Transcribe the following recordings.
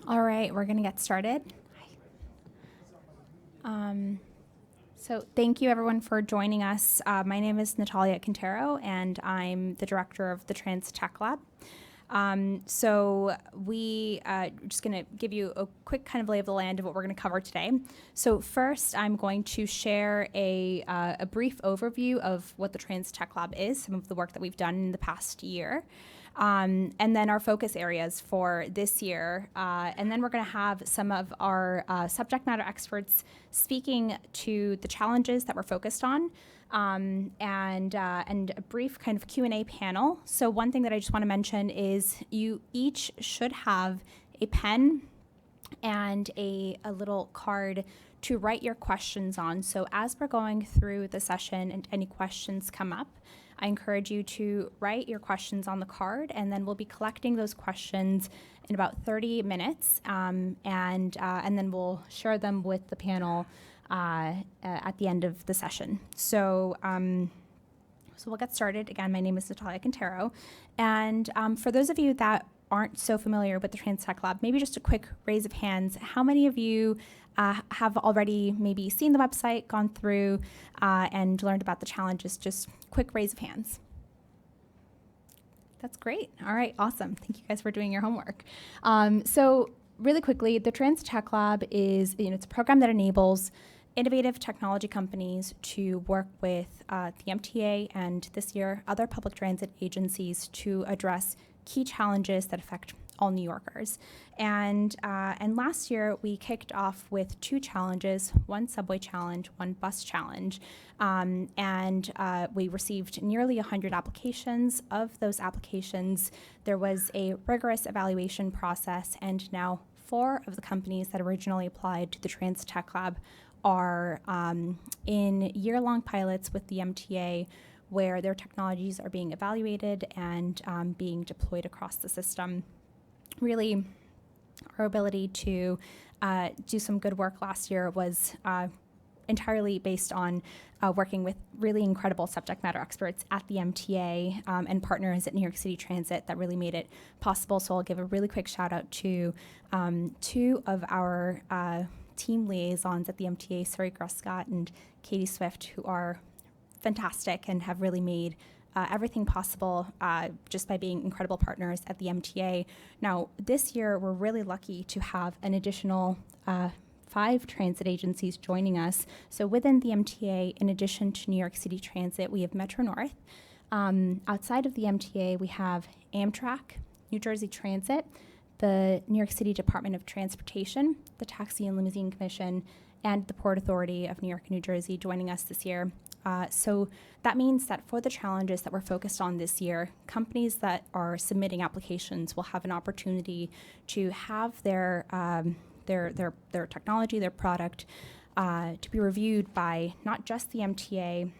All right, we're going to get started. So thank you everyone for joining us. My name is Natalia Quintero, and I'm the director of the Trans Tech Lab. So we just going to give you a quick kind of lay of the land of what we're going to cover today. So first, I'm going to share a brief overview of what the Trans Tech Lab is, some of the work that we've done in the past year. And then our focus areas for this year. And then we're going to have some of our subject matter experts speaking to the challenges that we're focused on, and a brief kind of Q&A panel. So one thing that I just want to mention is you each should have a pen and a little card to write your questions on. So as we're going through the session and any questions come up, I encourage you to write your questions on the card, and then we'll be collecting those questions in about 30 minutes, and then we'll share them with the panel at the end of the session. So we'll get started. Again, my name is Natalia Quintero, and for those of you that aren't so familiar with the Trans Tech Lab, maybe just a quick raise of hands. How many of you have already maybe seen the website, gone through, and learned about the challenges? Just quick raise of hands. That's great. All right, awesome. Thank you guys for doing your homework. So really quickly, the Trans Tech Lab is, it's a program that enables innovative technology companies to work with the MTA and this year other public transit agencies to address key challenges that affect all New Yorkers. And last year we kicked off with 2 challenges, one subway challenge, one bus challenge. And we received nearly 100 applications. Of those applications, there was a rigorous evaluation process, and now 4 of the companies that originally applied to the Trans Tech Lab are in year-long pilots with the MTA, where their technologies are being evaluated and being deployed across the system. Really, our ability to do some good work last year was entirely based on working with really incredible subject matter experts at the MTA and partners at New York City Transit that really made it possible. So I'll give a really quick shout out to 2 of our team liaisons at the MTA, Suri Gruscott and Katie Swift, who are fantastic and have really made everything possible just by being incredible partners at the MTA. Now, this year, we're really lucky to have an additional 5 transit agencies joining us. So within the MTA, in addition to New York City Transit, we have Metro North. Outside of the MTA, we have Amtrak, New Jersey Transit, the New York City Department of Transportation, the Taxi and Limousine Commission, and the Port Authority of New York and New Jersey joining us this year. So that means that for the challenges that we're focused on this year, companies that are submitting applications will have an opportunity to have their technology, their product, to be reviewed by not just the MTA,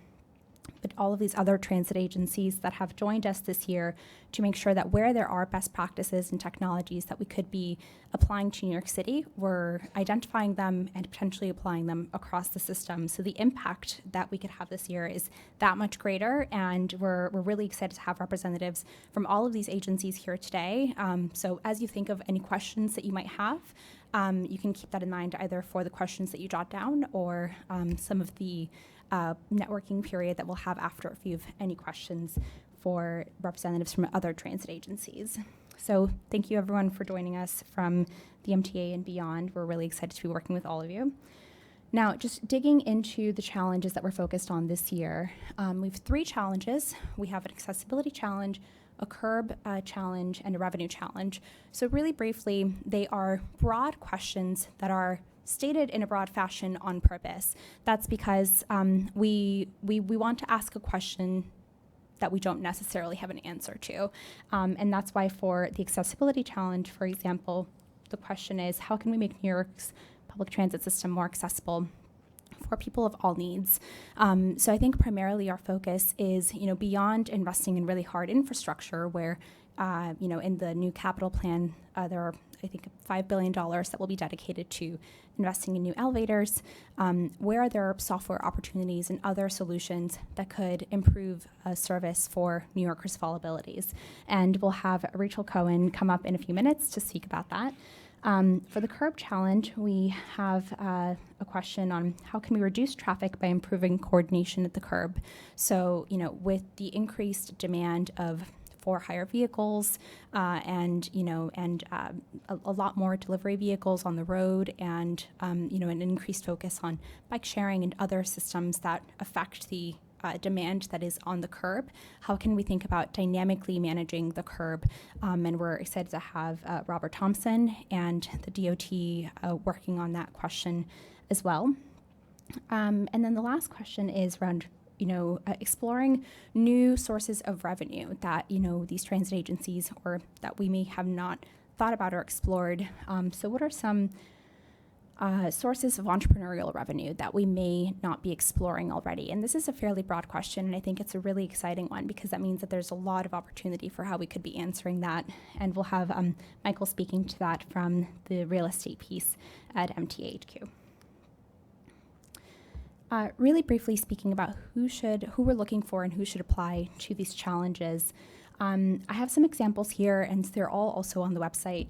but all of these other transit agencies that have joined us this year to make sure that where there are best practices and technologies that we could be applying to New York City, we're identifying them and potentially applying them across the system. So the impact that we could have this year is that much greater, and we're really excited to have representatives from all of these agencies here today. So as you think of any questions that you might have, you can keep that in mind either for the questions that you jot down or some of the networking period that we'll have after if you have any questions for representatives from other transit agencies. So thank you everyone for joining us from the MTA and beyond. We're really excited to be working with all of you. Now, just digging into the challenges that we're focused on this year, we have 3 challenges. We have an accessibility challenge, a curb challenge, and a revenue challenge. So really briefly, they are broad questions that are stated in a broad fashion on purpose. That's because we want to ask a question that we don't necessarily have an answer to. And that's why for the accessibility challenge, for example, the question is, how can we make New York's public transit system more accessible for people of all needs? So I think primarily our focus is, beyond investing in really hard infrastructure where, in the new capital plan, there are, I think, $5 billion that will be dedicated to investing in new elevators, where there are software opportunities and other solutions that could improve service for New Yorkers' vulnerabilities. And we'll have Rachel Cohen come up in a few minutes to speak about that. For the curb challenge, we have a question on how can we reduce traffic by improving coordination at the curb. So, with the increased demand for higher vehicles and a lot more delivery vehicles on the road, and an increased focus on bike sharing and other systems that affect the demand that is on the curb. How can we think about dynamically managing the curb? And we're excited to have Robert Thompson and the DOT working on that question as well. And then the last question is around exploring new sources of revenue that these transit agencies or that we may have not thought about or explored. So what are some sources of entrepreneurial revenue that we may not be exploring already? And this is a fairly broad question, and I think it's a really exciting one because that means that there's a lot of opportunity for how we could be answering that. And we'll have Michael speaking to that from the real estate piece at MTAHQ. Really briefly speaking about who we're looking for and who should apply to these challenges. I have some examples here, and they're all also on the website,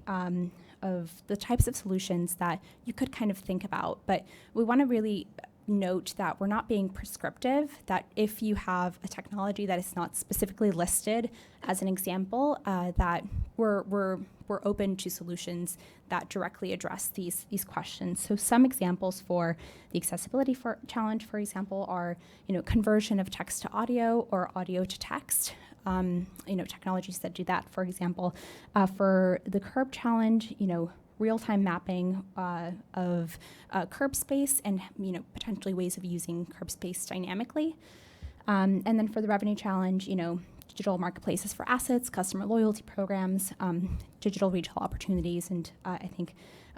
of the types of solutions that you could kind of think about. But we want to really note that we're not being prescriptive, that if you have a technology that is not specifically listed as an example, that we're open to solutions that directly address these questions. So some examples for the accessibility challenge, for example, are conversion of text to audio or audio to text. Technologies that do that, for example. For the curb challenge, real-time mapping of curb space and potentially ways of using curb space dynamically. And then for the revenue challenge, digital marketplaces for assets, customer loyalty programs, digital retail opportunities, and I think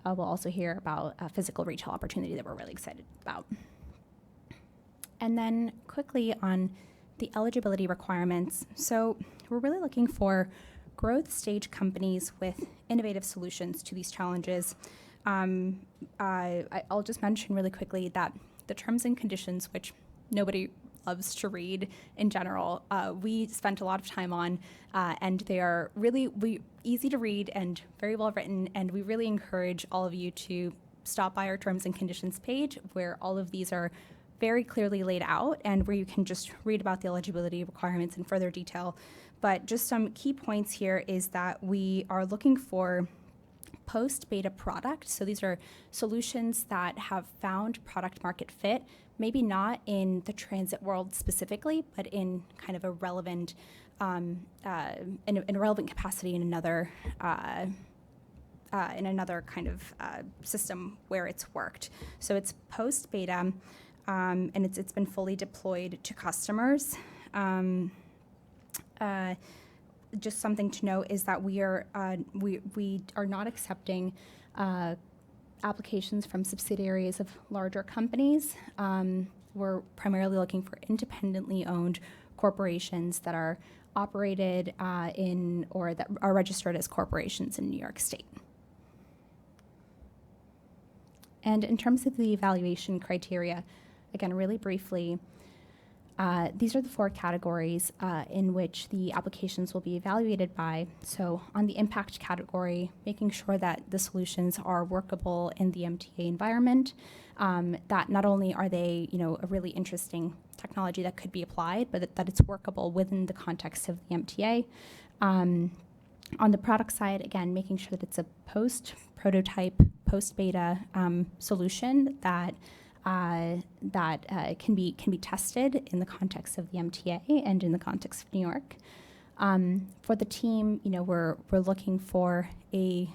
we'll also hear about a physical retail opportunity that we're really excited about. And then quickly on the eligibility requirements. So we're really looking for growth stage companies with innovative solutions to these challenges. I'll just mention really quickly that the terms and conditions, which nobody loves to read in general, we spent a lot of time on, and they are really easy to read and very well written, and we really encourage all of you to stop by our terms and conditions page where all of these are very clearly laid out and where you can just read about the eligibility requirements in further detail. But just some key points here is that we are looking for post-beta product. So these are solutions that have found product market fit, maybe not in the transit world specifically, but in kind of a relevant, in a relevant capacity in another kind of system where it's worked. So it's post-beta. And it's been fully deployed to customers. Just something to note is that we are not accepting applications from subsidiaries of larger companies. We're primarily looking for independently owned corporations that are operated in or that are registered as corporations in New York State. And in terms of the evaluation criteria, again, really briefly, these are the 4 categories in which the applications will be evaluated by. So on the impact category, making sure that the solutions are workable in the MTA environment, that not only are they, a really interesting technology that could be applied, but that it's workable within the context of the MTA. On the product side, again, making sure that it's a post-prototype, post-beta solution that can be tested in the context of the MTA and in the context of New York. For the team, we're looking for a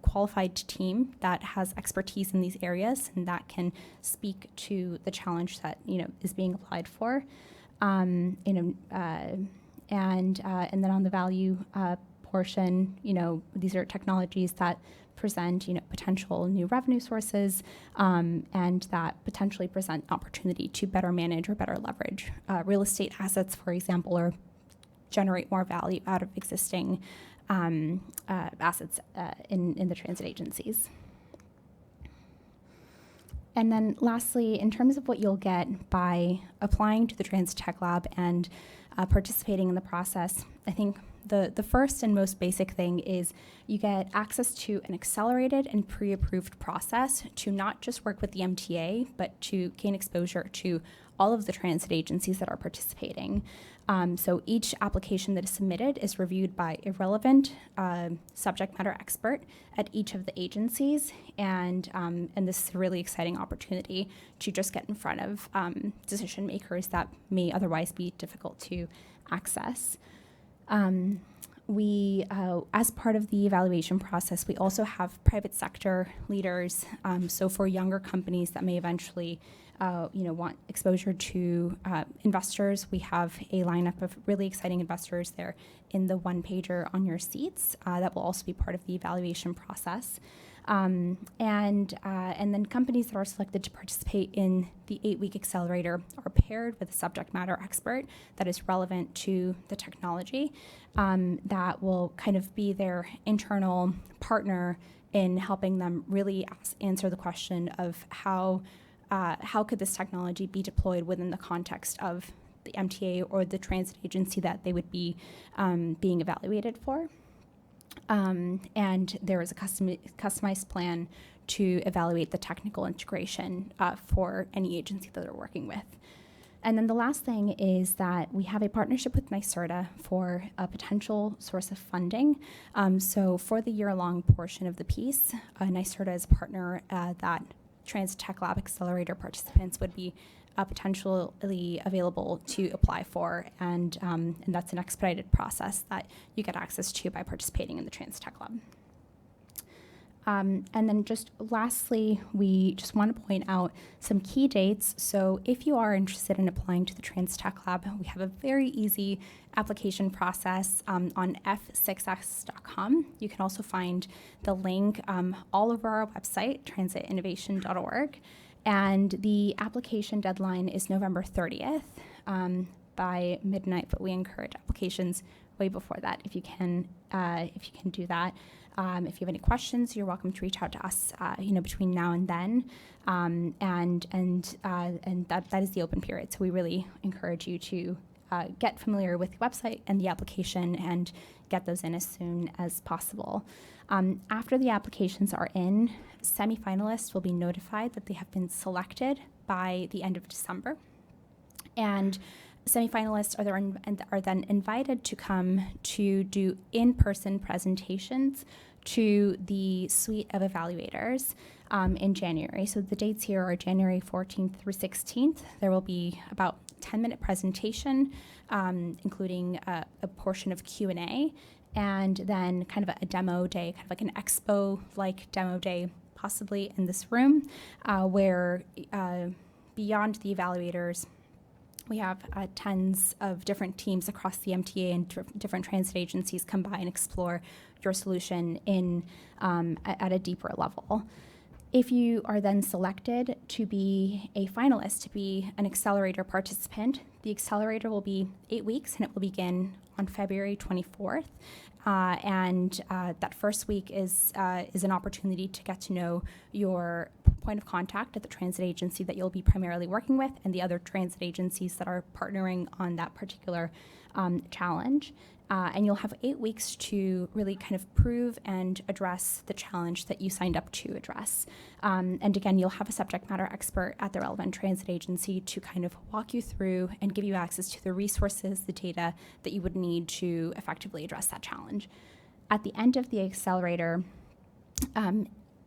qualified team that has expertise in these areas and that can speak to the challenge that is being applied for. And then on the value portion, these are technologies that present, potential new revenue sources, and that potentially present opportunity to better manage or better leverage real estate assets, for example, or generate more value out of existing assets in the transit agencies. And then lastly, in terms of what you'll get by applying to the Transit Tech Lab and participating in the process, I think The first and most basic thing is you get access to an accelerated and pre-approved process to not just work with the MTA, but to gain exposure to all of the transit agencies that are participating. So each application that is submitted is reviewed by a relevant subject matter expert at each of the agencies, and this is a really exciting opportunity to just get in front of decision makers that may otherwise be difficult to access. As part of the evaluation process, we also have private sector leaders. So for younger companies that may eventually want exposure to investors, we have a lineup of really exciting investors there in the one-pager on your seats that will also be part of the evaluation process. And then companies that are selected to participate in the 8-week accelerator are paired with a subject matter expert that is relevant to the technology that will kind of be their internal partner in helping them really answer the question of how could this technology be deployed within the context of the MTA or the transit agency that they would be being evaluated for. And there is a customized plan to evaluate the technical integration for any agency that they're working with. And then the last thing is that we have a partnership with NYSERDA for a potential source of funding. So for the year-long portion of the piece, NYSERDA is a partner that Transit Tech Lab Accelerator participants would be potentially available to apply for, and that's an expedited process that you get access to by participating in the Transit Tech Lab. And then just lastly, we just want to point out some key dates. So if you are interested in applying to the Transit Tech Lab, we have a very easy application process on f6s.com. You can also find the link all over our website, transitinnovation.org. And the application deadline is November 30th by midnight, but we encourage applications way before that if you can do that. If you have any questions, you're welcome to reach out to us, between now and then. And that is the open period. So we really encourage you to get familiar with the website and the application and get those in as soon as possible. After the applications are in, semifinalists will be notified that they have been selected by the end of December. And semifinalists are then invited to come to do in-person presentations to the suite of evaluators in January. So the dates here are January 14th through 16th. There will be about 10-minute presentation, including a portion of Q&A, and then kind of a demo day, kind of like an expo-like demo day, possibly in this room, where beyond the evaluators, we have tens of different teams across the MTA and different transit agencies come by and explore your solution at a deeper level. If you are then selected to be a finalist, to be an accelerator participant, the accelerator will be 8 weeks and it will begin on February 24th. That first week is an opportunity to get to know your point of contact at the transit agency that you'll be primarily working with and the other transit agencies that are partnering on that particular challenge. And you'll have 8 weeks to really kind of prove and address the challenge that you signed up to address. And again, you'll have a subject matter expert at the relevant transit agency to kind of walk you through and give you access to the resources, the data that you would need to effectively address that challenge. At the end of the accelerator,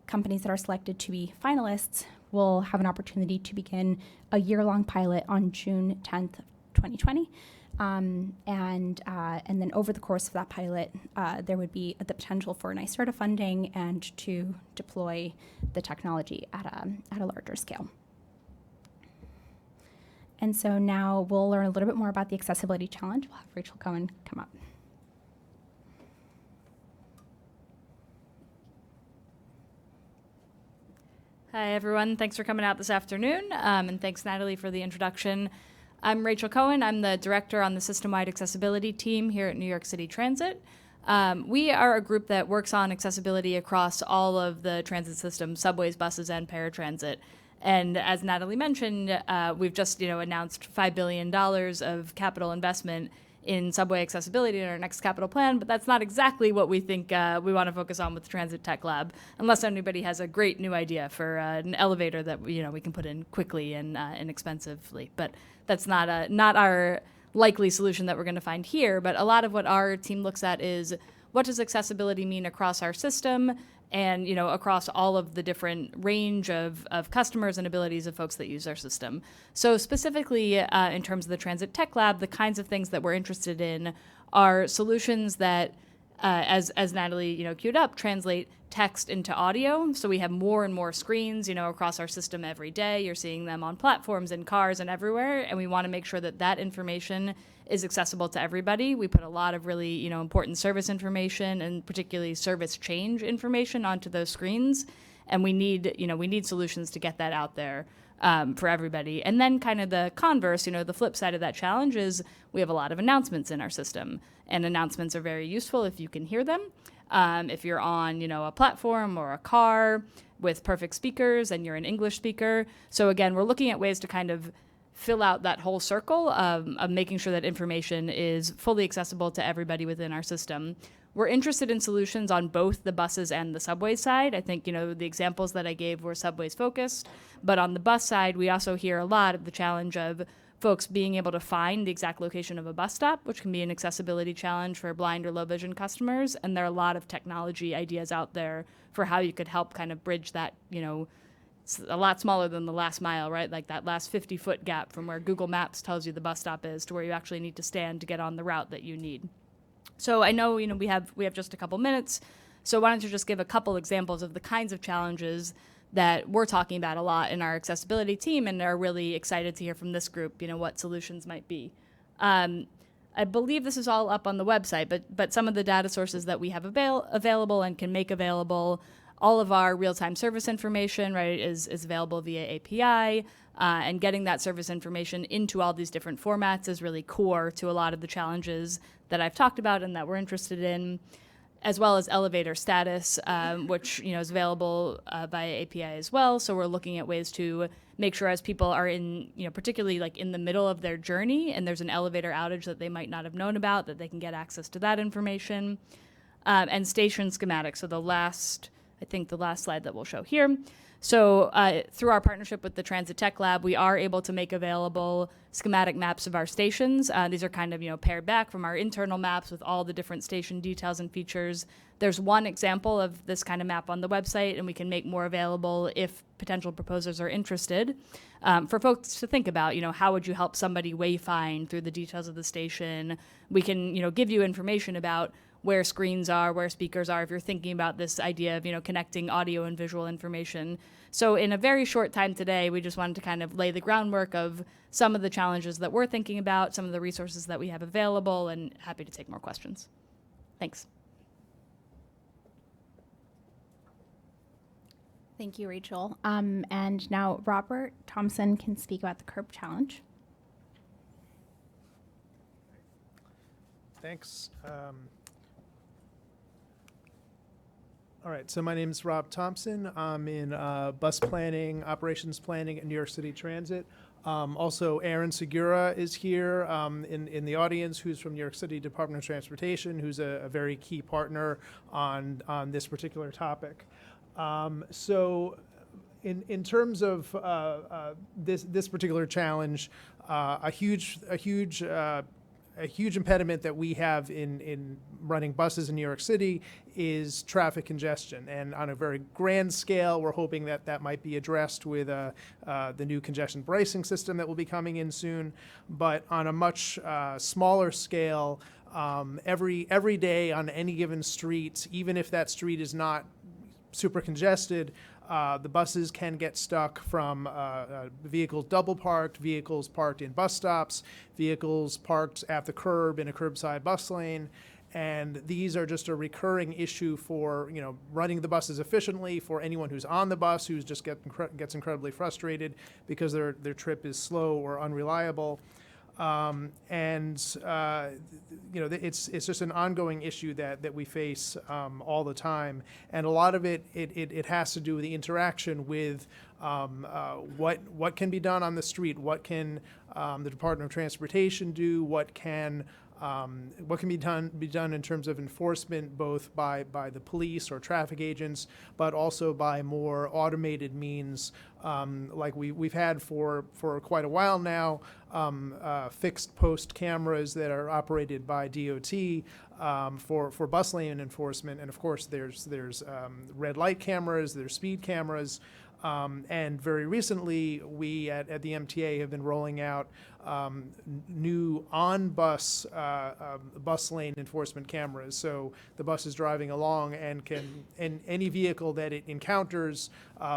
companies that are selected to be finalists will have an opportunity to begin a year-long pilot on June 10th, 2020. And then over the course of that pilot, there would be the potential for NYSERDA funding and to deploy the technology at a larger scale. And so now we'll learn a little bit more about the accessibility challenge. We'll have Rachel Cohen come up. Hi, everyone. Thanks for coming out this afternoon, and thanks, Natalie, for the introduction. I'm Rachel Cohen. I'm the director on the system-wide accessibility team here at New York City Transit. We are a group that works on accessibility across all of the transit systems, subways, buses, and paratransit. And as Natalie mentioned, we've just announced $5 billion of capital investment in subway accessibility in our next capital plan, but that's not exactly what we think we want to focus on with the Transit Tech Lab, unless anybody has a great new idea for an elevator that we can put in quickly and inexpensively. But that's not our likely solution that we're going to find here. But a lot of what our team looks at is, what does accessibility mean across our system, and across all of the different range of customers and abilities of folks that use our system. So specifically in terms of the Transit Tech Lab, the kinds of things that we're interested in are solutions that, as Natalie queued up, translate text into audio. So we have more and more screens across our system every day. You're seeing them on platforms, in cars, and everywhere, and we want to make sure that that information is accessible to everybody. We put a lot of really important service information, and particularly service change information, onto those screens, and we need solutions to get that out there for everybody. And then kind of the converse, the flip side of that challenge is we have a lot of announcements in our system, and announcements are very useful if you can hear them. If you're on a platform or a car with perfect speakers and you're an English speaker. So again, we're looking at ways to kind of fill out that whole circle of making sure that information is fully accessible to everybody within our system. We're interested in solutions on both the buses and the subway side. I think, the examples that I gave were subways focused, but on the bus side, we also hear a lot of the challenge of folks being able to find the exact location of a bus stop, which can be an accessibility challenge for blind or low vision customers. And there are a lot of technology ideas out there for how you could help kind of bridge that, it's a lot smaller than the last mile, right? Like that last 50-foot gap from where Google Maps tells you the bus stop is to where you actually need to stand to get on the route that you need. So I know, we have just a couple minutes. So why don't you just give a couple examples of the kinds of challenges that we're talking about a lot in our accessibility team, and are really excited to hear from this group, what solutions might be. I believe this is all up on the website, but some of the data sources that we have available and can make available, all of our real-time service information, right, is available via API, and getting that service information into all these different formats is really core to a lot of the challenges that I've talked about and that we're interested in, as well as elevator status, which is available via API as well. So we're looking at ways to make sure, as people are in, particularly like in the middle of their journey, and there's an elevator outage that they might not have known about, that they can get access to that information. And station schematics. So the last slide that we'll show here. So through our partnership with the Transit Tech Lab, we are able to make available schematic maps of our stations. These are kind of, pared back from our internal maps with all the different station details and features. There's one example of this kind of map on the website, and we can make more available if potential proposers are interested. For folks to think about, how would you help somebody wayfind through the details of the station? We can, give you information about where screens are, where speakers are, if you're thinking about this idea of, connecting audio and visual information. So in a very short time today, we just wanted to kind of lay the groundwork of some of the challenges that we're thinking about, some of the resources that we have available, and happy to take more questions. Thanks. Thank you, Rachel. And now Robert Thompson can speak about the Curb Challenge. Thanks. All right, so my name is Rob Thompson. I'm in bus planning, operations planning at New York City Transit. Also, Aaron Segura is here in the audience, who's from New York City Department of Transportation, who's a very key partner on this particular topic. So in terms of this particular challenge, a huge impediment that we have in running buses in New York City is traffic congestion. And on a very grand scale, we're hoping that that might be addressed with the new congestion pricing system that will be coming in soon. But on a much smaller scale, every day on any given street, even if that street is not super congested, the buses can get stuck from vehicles double parked, vehicles parked in bus stops, vehicles parked at the curb in a curbside bus lane. And these are just a recurring issue for running the buses efficiently, for anyone who's on the bus who's just gets incredibly frustrated because their trip is slow or unreliable. It's just an ongoing issue that we face all the time, and a lot of it has to do with the interaction with what can be done on the street, what can the Department of Transportation do, what can be done in terms of enforcement, both by the police or traffic agents, but also by more automated means, like we've had for quite a while now, fixed post cameras that are operated by DOT for bus lane enforcement, and of course there's red light cameras, there's speed cameras. And very recently, we at the MTA have been rolling out new on-bus bus lane enforcement cameras. So the bus is driving along and any vehicle that it encounters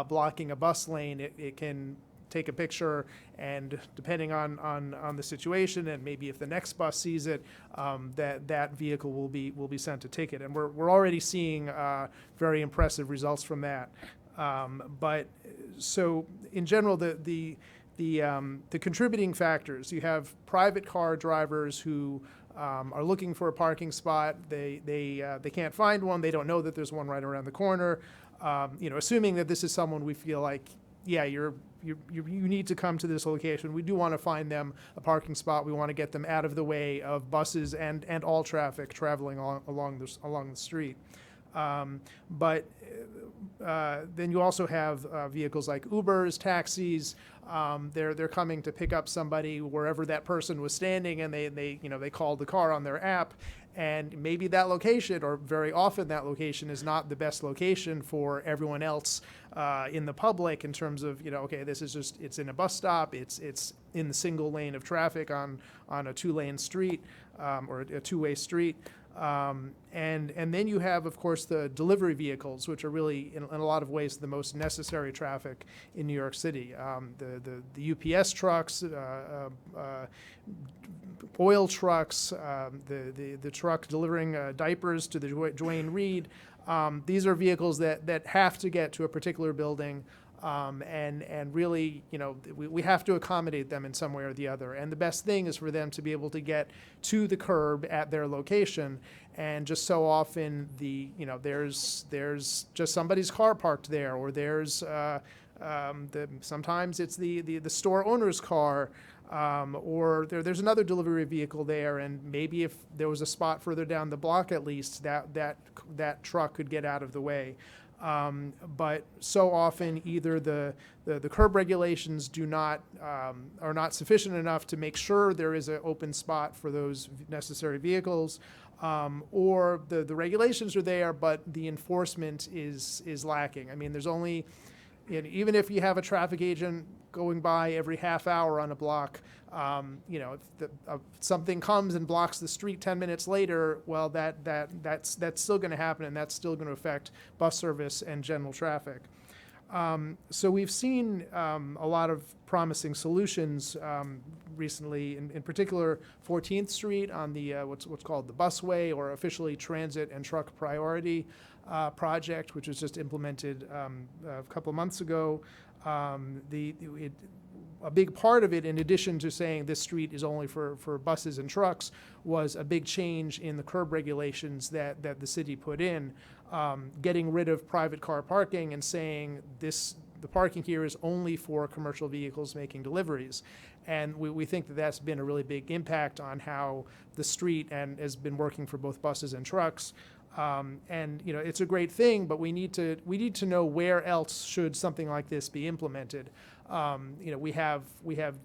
blocking a bus lane, it can take a picture, and depending on the situation, and maybe if the next bus sees it, that vehicle will be sent a ticket. And we're already seeing very impressive results from that. But so in general, the contributing factors, you have private car drivers who are looking for a parking spot. They can't find one. They don't know that there's one right around the corner. Assuming that this is someone we feel like, yeah, you need to come to this location. We do want to find them a parking spot. We want to get them out of the way of buses and all traffic traveling along the street. But then you also have vehicles like Ubers, taxis. They're coming to pick up somebody wherever that person was standing, and they called the car on their app, and maybe that location, or very often that location, is not the best location for everyone else in the public in terms of, okay, this is just, it's in a bus stop, it's in the single lane of traffic on a two-lane street or a two-way street. And then you have, of course, the delivery vehicles, which are really, in a lot of ways, the most necessary traffic in New York City. The UPS trucks, oil trucks, the truck delivering diapers to the Duane Reade. These are vehicles that have to get to a particular building. And really, we have to accommodate them in some way or the other. And the best thing is for them to be able to get to the curb at their location. And just so often, there's just somebody's car parked there, or there's sometimes it's the store owner's car, or there's another delivery vehicle there, and maybe if there was a spot further down the block, at least that truck could get out of the way. But so often, either the curb regulations are not sufficient enough to make sure there is an open spot for those necessary vehicles, or the regulations are there, but the enforcement is lacking. I mean, there's only, even if you have a traffic agent going by every half hour on a block, if something comes and blocks the street 10 minutes later, well, that's still going to happen, and that's still going to affect bus service and general traffic. So we've seen a lot of promising solutions recently, in particular 14th Street on the what's called the busway, or officially Transit and Truck Priority project, which was just implemented a couple of months ago. A big part of it, in addition to saying this street is only for buses and trucks, was a big change in the curb regulations that the city put in, getting rid of private car parking and saying the parking here is only for commercial vehicles making deliveries. And we think that that's been a really big impact on how the street and has been working for both buses and trucks. And it's a great thing, but we need to know where else should something like this be implemented. We have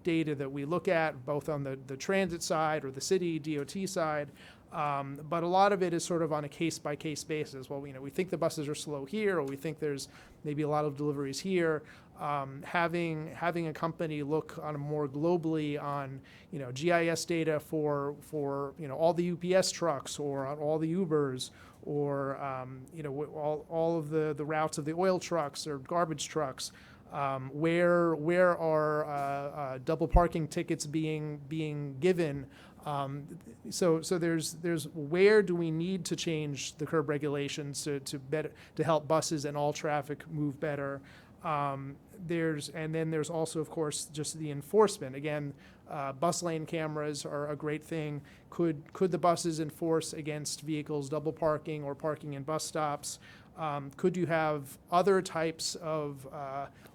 data that we look at both on the transit side or the city DOT side, but a lot of it is sort of on a case-by-case basis. Well, we think the buses are slow here, or we think there's maybe a lot of deliveries here. Having a company look on a more globally on GIS data for all the UPS trucks, or on all the Ubers, or all of the routes of the oil trucks or garbage trucks. Where are double parking tickets being given? So there's where do we need to change the curb regulations to help buses and all traffic move better? And then there's also, of course, just the enforcement. Again, bus lane cameras are a great thing. Could the buses enforce against vehicles double parking or parking in bus stops? Could you have other types of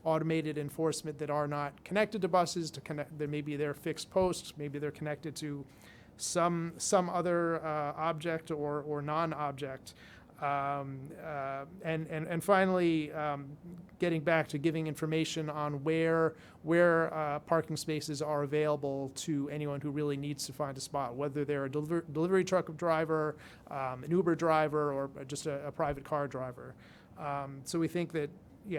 automated enforcement that are not connected to buses? That maybe they're fixed posts, maybe they're connected to some other object or non-object. And finally, getting back to giving information on where parking spaces are available to anyone who really needs to find a spot, whether they're a delivery truck driver, an Uber driver, or just a private car driver. So we think that,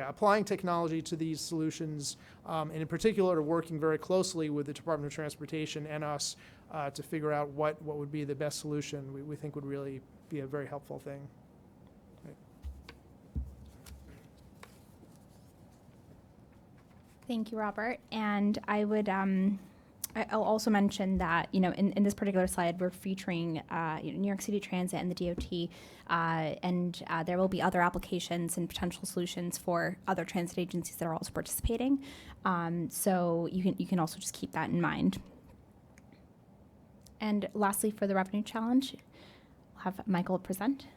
applying technology to these solutions, and in particular working very closely with the Department of Transportation and us to figure out what would be the best solution, we think would really be a very helpful thing. Thank you, Robert. And I would, I'll also mention that, in this particular slide, we're featuring New York City Transit and the DOT, and there will be other applications and potential solutions for other transit agencies that are also participating. So you can also just keep that in mind. And lastly, for the revenue challenge, we'll have Michael present.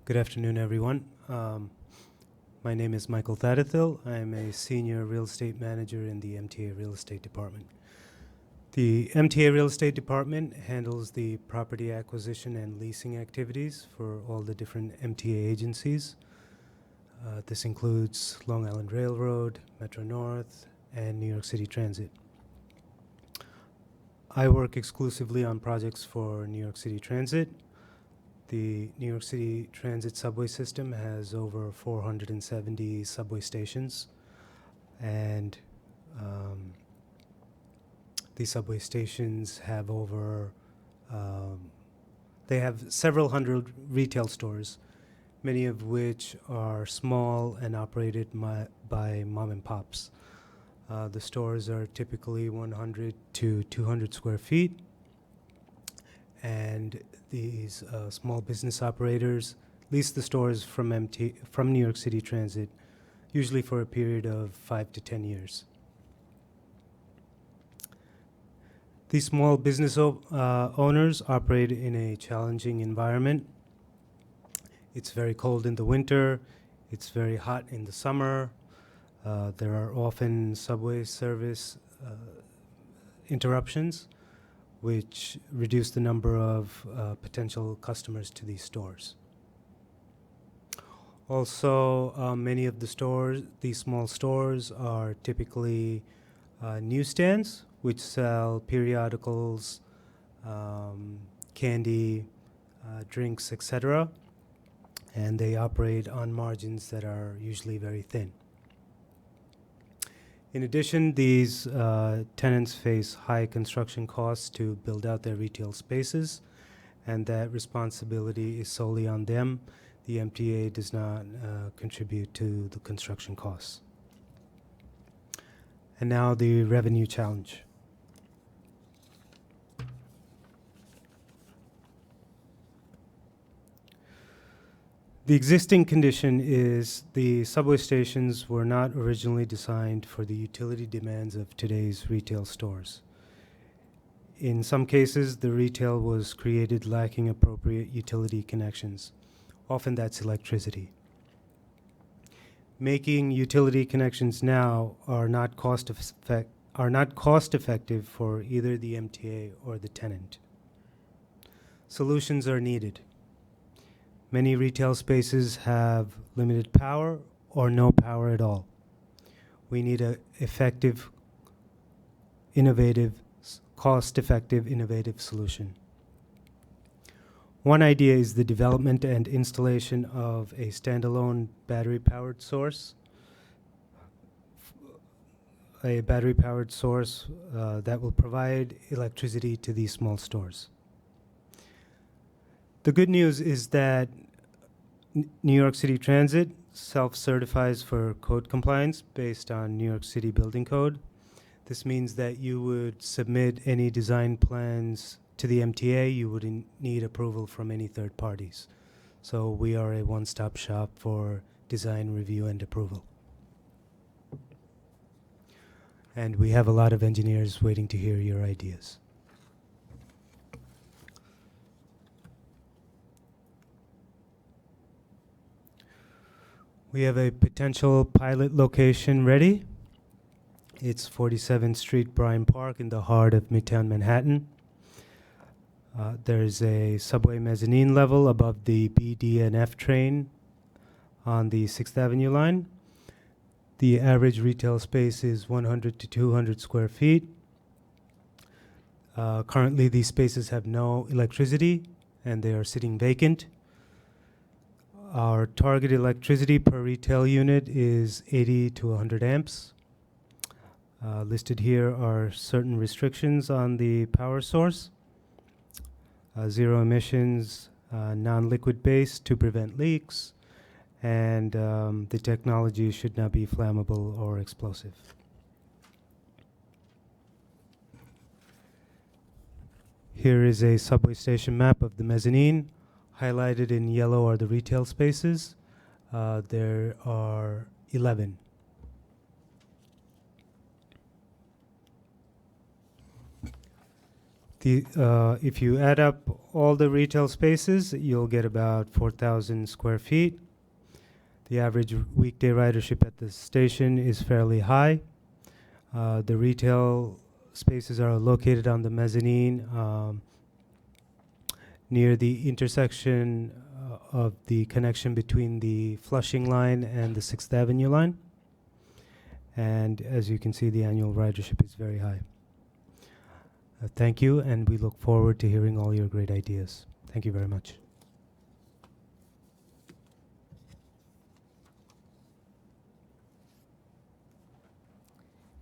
Good afternoon, everyone. My name is Michael Thadethil. I am a senior real estate manager in the MTA Real Estate Department. The MTA Real Estate Department handles the property acquisition and leasing activities for all the different MTA agencies. This includes Long Island Railroad, Metro North, and New York City Transit. I work exclusively on projects for New York City Transit. The New York City Transit subway system has over 470 subway stations, and these subway stations have they have several hundred retail stores, many of which are small and operated by mom and pops. The stores are typically 100 to 200 square feet, and these small business operators lease the stores from New York City Transit, usually for a period of 5 to 10 years. These small business owners operate in a challenging environment. It's very cold in the winter. It's very hot in the summer. There are often subway service interruptions, which reduce the number of potential customers to these stores. Also, many of these small stores are typically newsstands, which sell periodicals, candy, drinks, etc., and they operate on margins that are usually very thin. In addition, these tenants face high construction costs to build out their retail spaces, and that responsibility is solely on them. The MTA does not contribute to the construction costs. And now the revenue challenge. The existing condition is the subway stations were not originally designed for the utility demands of today's retail stores. In some cases, the retail was created lacking appropriate utility connections. Often that's electricity. Making utility connections now are not cost effective for either the MTA or the tenant. Solutions are needed. Many retail spaces have limited power or no power at all. We need an effective, cost-effective, innovative solution. One idea is the development and installation of a standalone battery-powered source. A battery-powered source that will provide electricity to these small stores. The good news is that New York City Transit self-certifies for code compliance based on New York City Building Code. This means that you would submit any design plans to the MTA, you wouldn't need approval from any third parties. So we are a one-stop shop for design, review, and approval. And we have a lot of engineers waiting to hear your ideas. We have a potential pilot location ready. It's 47th Street, Bryant Park, in the heart of Midtown Manhattan. There's a subway mezzanine level above the B, D, and F train on the 6th Avenue line. The average retail space is 100 to 200 square feet. Currently, these spaces have no electricity, and they are sitting vacant. Our target electricity per retail unit is 80 to 100 amps. Listed here are certain restrictions on the power source. Zero emissions, non-liquid base to prevent leaks, and the technology should not be flammable or explosive. Here is a subway station map of the mezzanine. Highlighted in yellow are the retail spaces. There are 11. If you add up all the retail spaces, you'll get about 4,000 square feet. The average weekday ridership at the station is fairly high. The retail spaces are located on the mezzanine near the intersection of the connection between the Flushing line and the 6th Avenue line. And as you can see, the annual ridership is very high. Thank you, and we look forward to hearing all your great ideas. Thank you very much.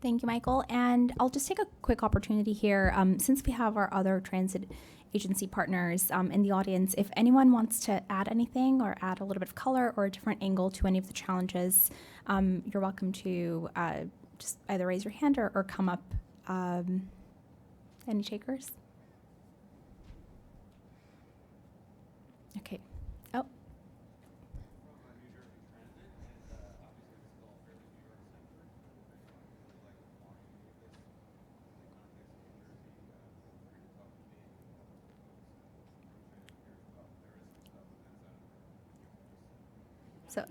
Thank you, Michael. And I'll just take a quick opportunity here, since we have our other transit agency partners in the audience, if anyone wants to add anything or add a little bit of color or a different angle to any of the challenges, you're welcome to just either raise your hand or come up. Any takers? Okay. Oh. So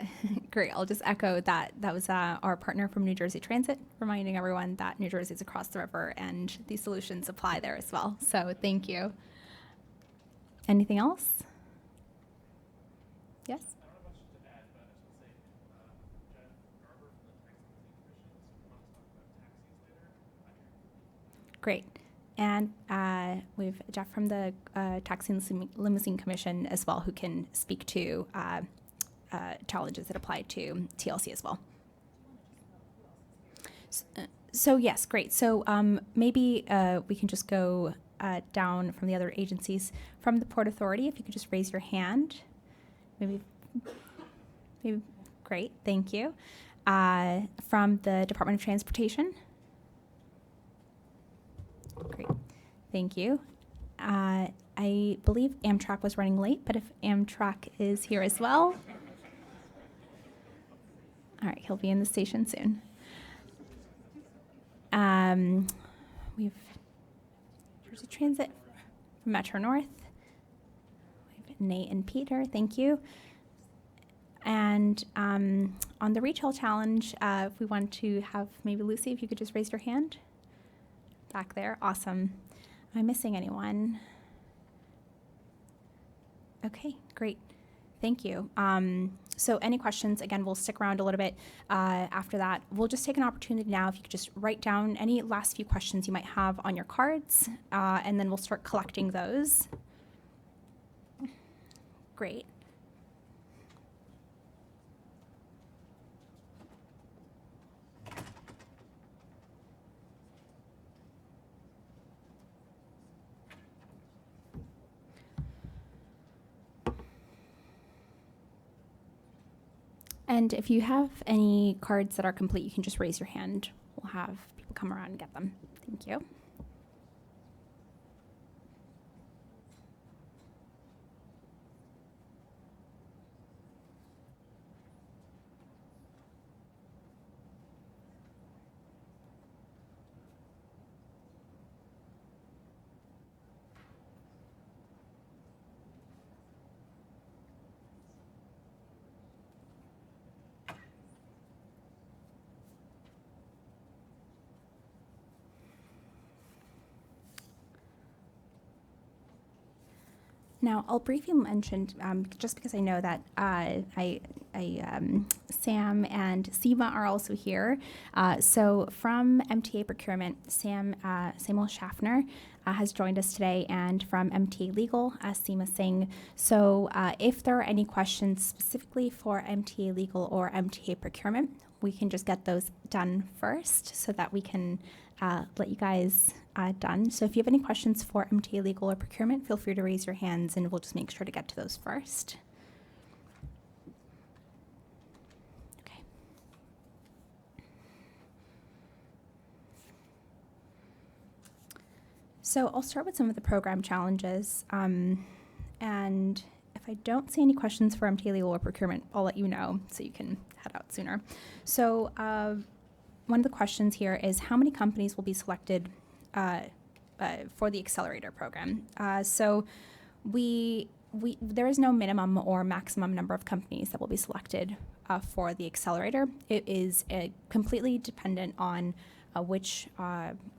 great, I'll just echo that. That was our partner from New Jersey Transit, reminding everyone that New Jersey is across the river and these solutions apply there as well. So thank you. Anything else? Yes? Great. And we have Jeff from the Taxi and Limousine Commission as well, who can speak to challenges that apply to TLC as well. So yes, great. So maybe we can just go down from the other agencies. From the Port Authority, if you could just raise your hand. Maybe great, thank you. From the Department of Transportation. Great, thank you. I believe Amtrak was running late, but if Amtrak is here as well. All right, he'll be in the station soon. We have Jersey Transit from Metro North. We have Nate and Peter, thank you. And on the retail challenge, if we want to have maybe Lucy, if you could just raise your hand. Back there, awesome. Am I missing anyone? Okay, great. Thank you. So any questions, again, we'll stick around a little bit after that. We'll just take an opportunity now if you could just write down any last few questions you might have on your cards, and then we'll start collecting those. Great. And if you have any cards that are complete, you can just raise your hand. We'll have people come around and get them. Thank you. Now, I'll briefly mention, just because I know that Sam and Seema are also here. So from MTA Procurement, Samuel Schaffner has joined us today, and from MTA Legal, Seema Singh. So if there are any questions specifically for MTA Legal or MTA Procurement, we can just get those done first so that we can let you guys done. So if you have any questions for MTA Legal or Procurement, feel free to raise your hands and we'll just make sure to get to those first. Okay. So I'll start with some of the program challenges. And if I don't see any questions for MTA Legal or Procurement, I'll let you know so you can head out sooner. So one of the questions here is how many companies will be selected for the accelerator program? So there is no minimum or maximum number of companies that will be selected for the accelerator. It is completely dependent on which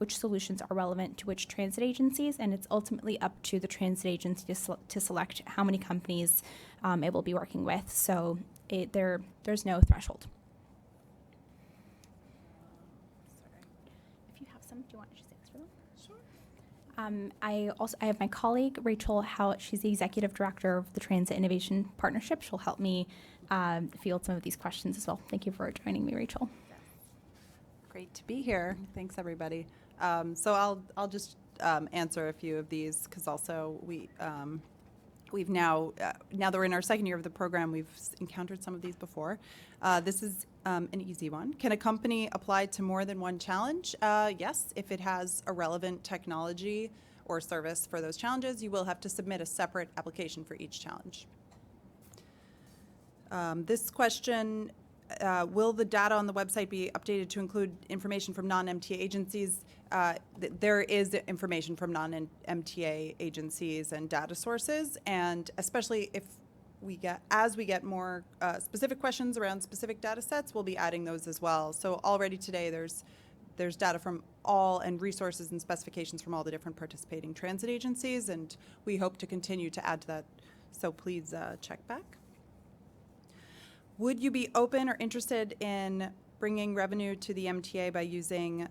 solutions are relevant to which transit agencies, and it's ultimately up to the transit agency to select how many companies it will be working with. So there's no threshold. If you have some, do you want to just answer them? Sure. I have my colleague Rachel Howlett. She's the executive director of the Transit Innovation Partnership. She'll help me field some of these questions as well. Thank you for joining me, Rachel. Great to be here. Thanks, everybody. So I'll just answer a few of these because also we've now that we're in our second year of the program, we've encountered some of these before. This is an easy one. Can a company apply to more than one challenge? Yes, if it has a relevant technology or service for those challenges, you will have to submit a separate application for each challenge. This question, will the data on the website be updated to include information from non-MTA agencies? There is information from non-MTA agencies and data sources, and especially as we get more specific questions around specific data sets, we'll be adding those as well. So already today there's data from all and resources and specifications from all the different participating transit agencies, and we hope to continue to add to that. So please check back. Would you be open or interested in bringing revenue to the MTA by using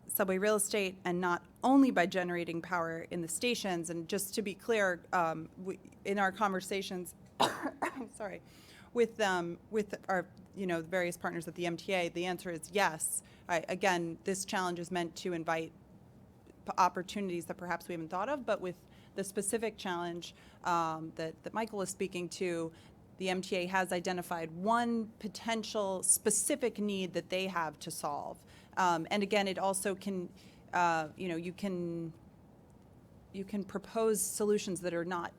subway real estate and not only by generating power in the stations? And just to be clear, in our conversations, sorry, with our various partners at the MTA, the answer is yes. Again, this challenge is meant to invite opportunities that perhaps we haven't thought of, but with the specific challenge that Michael is speaking to, the MTA has identified one potential specific need that they have to solve. And again, it also can, you can propose solutions that are not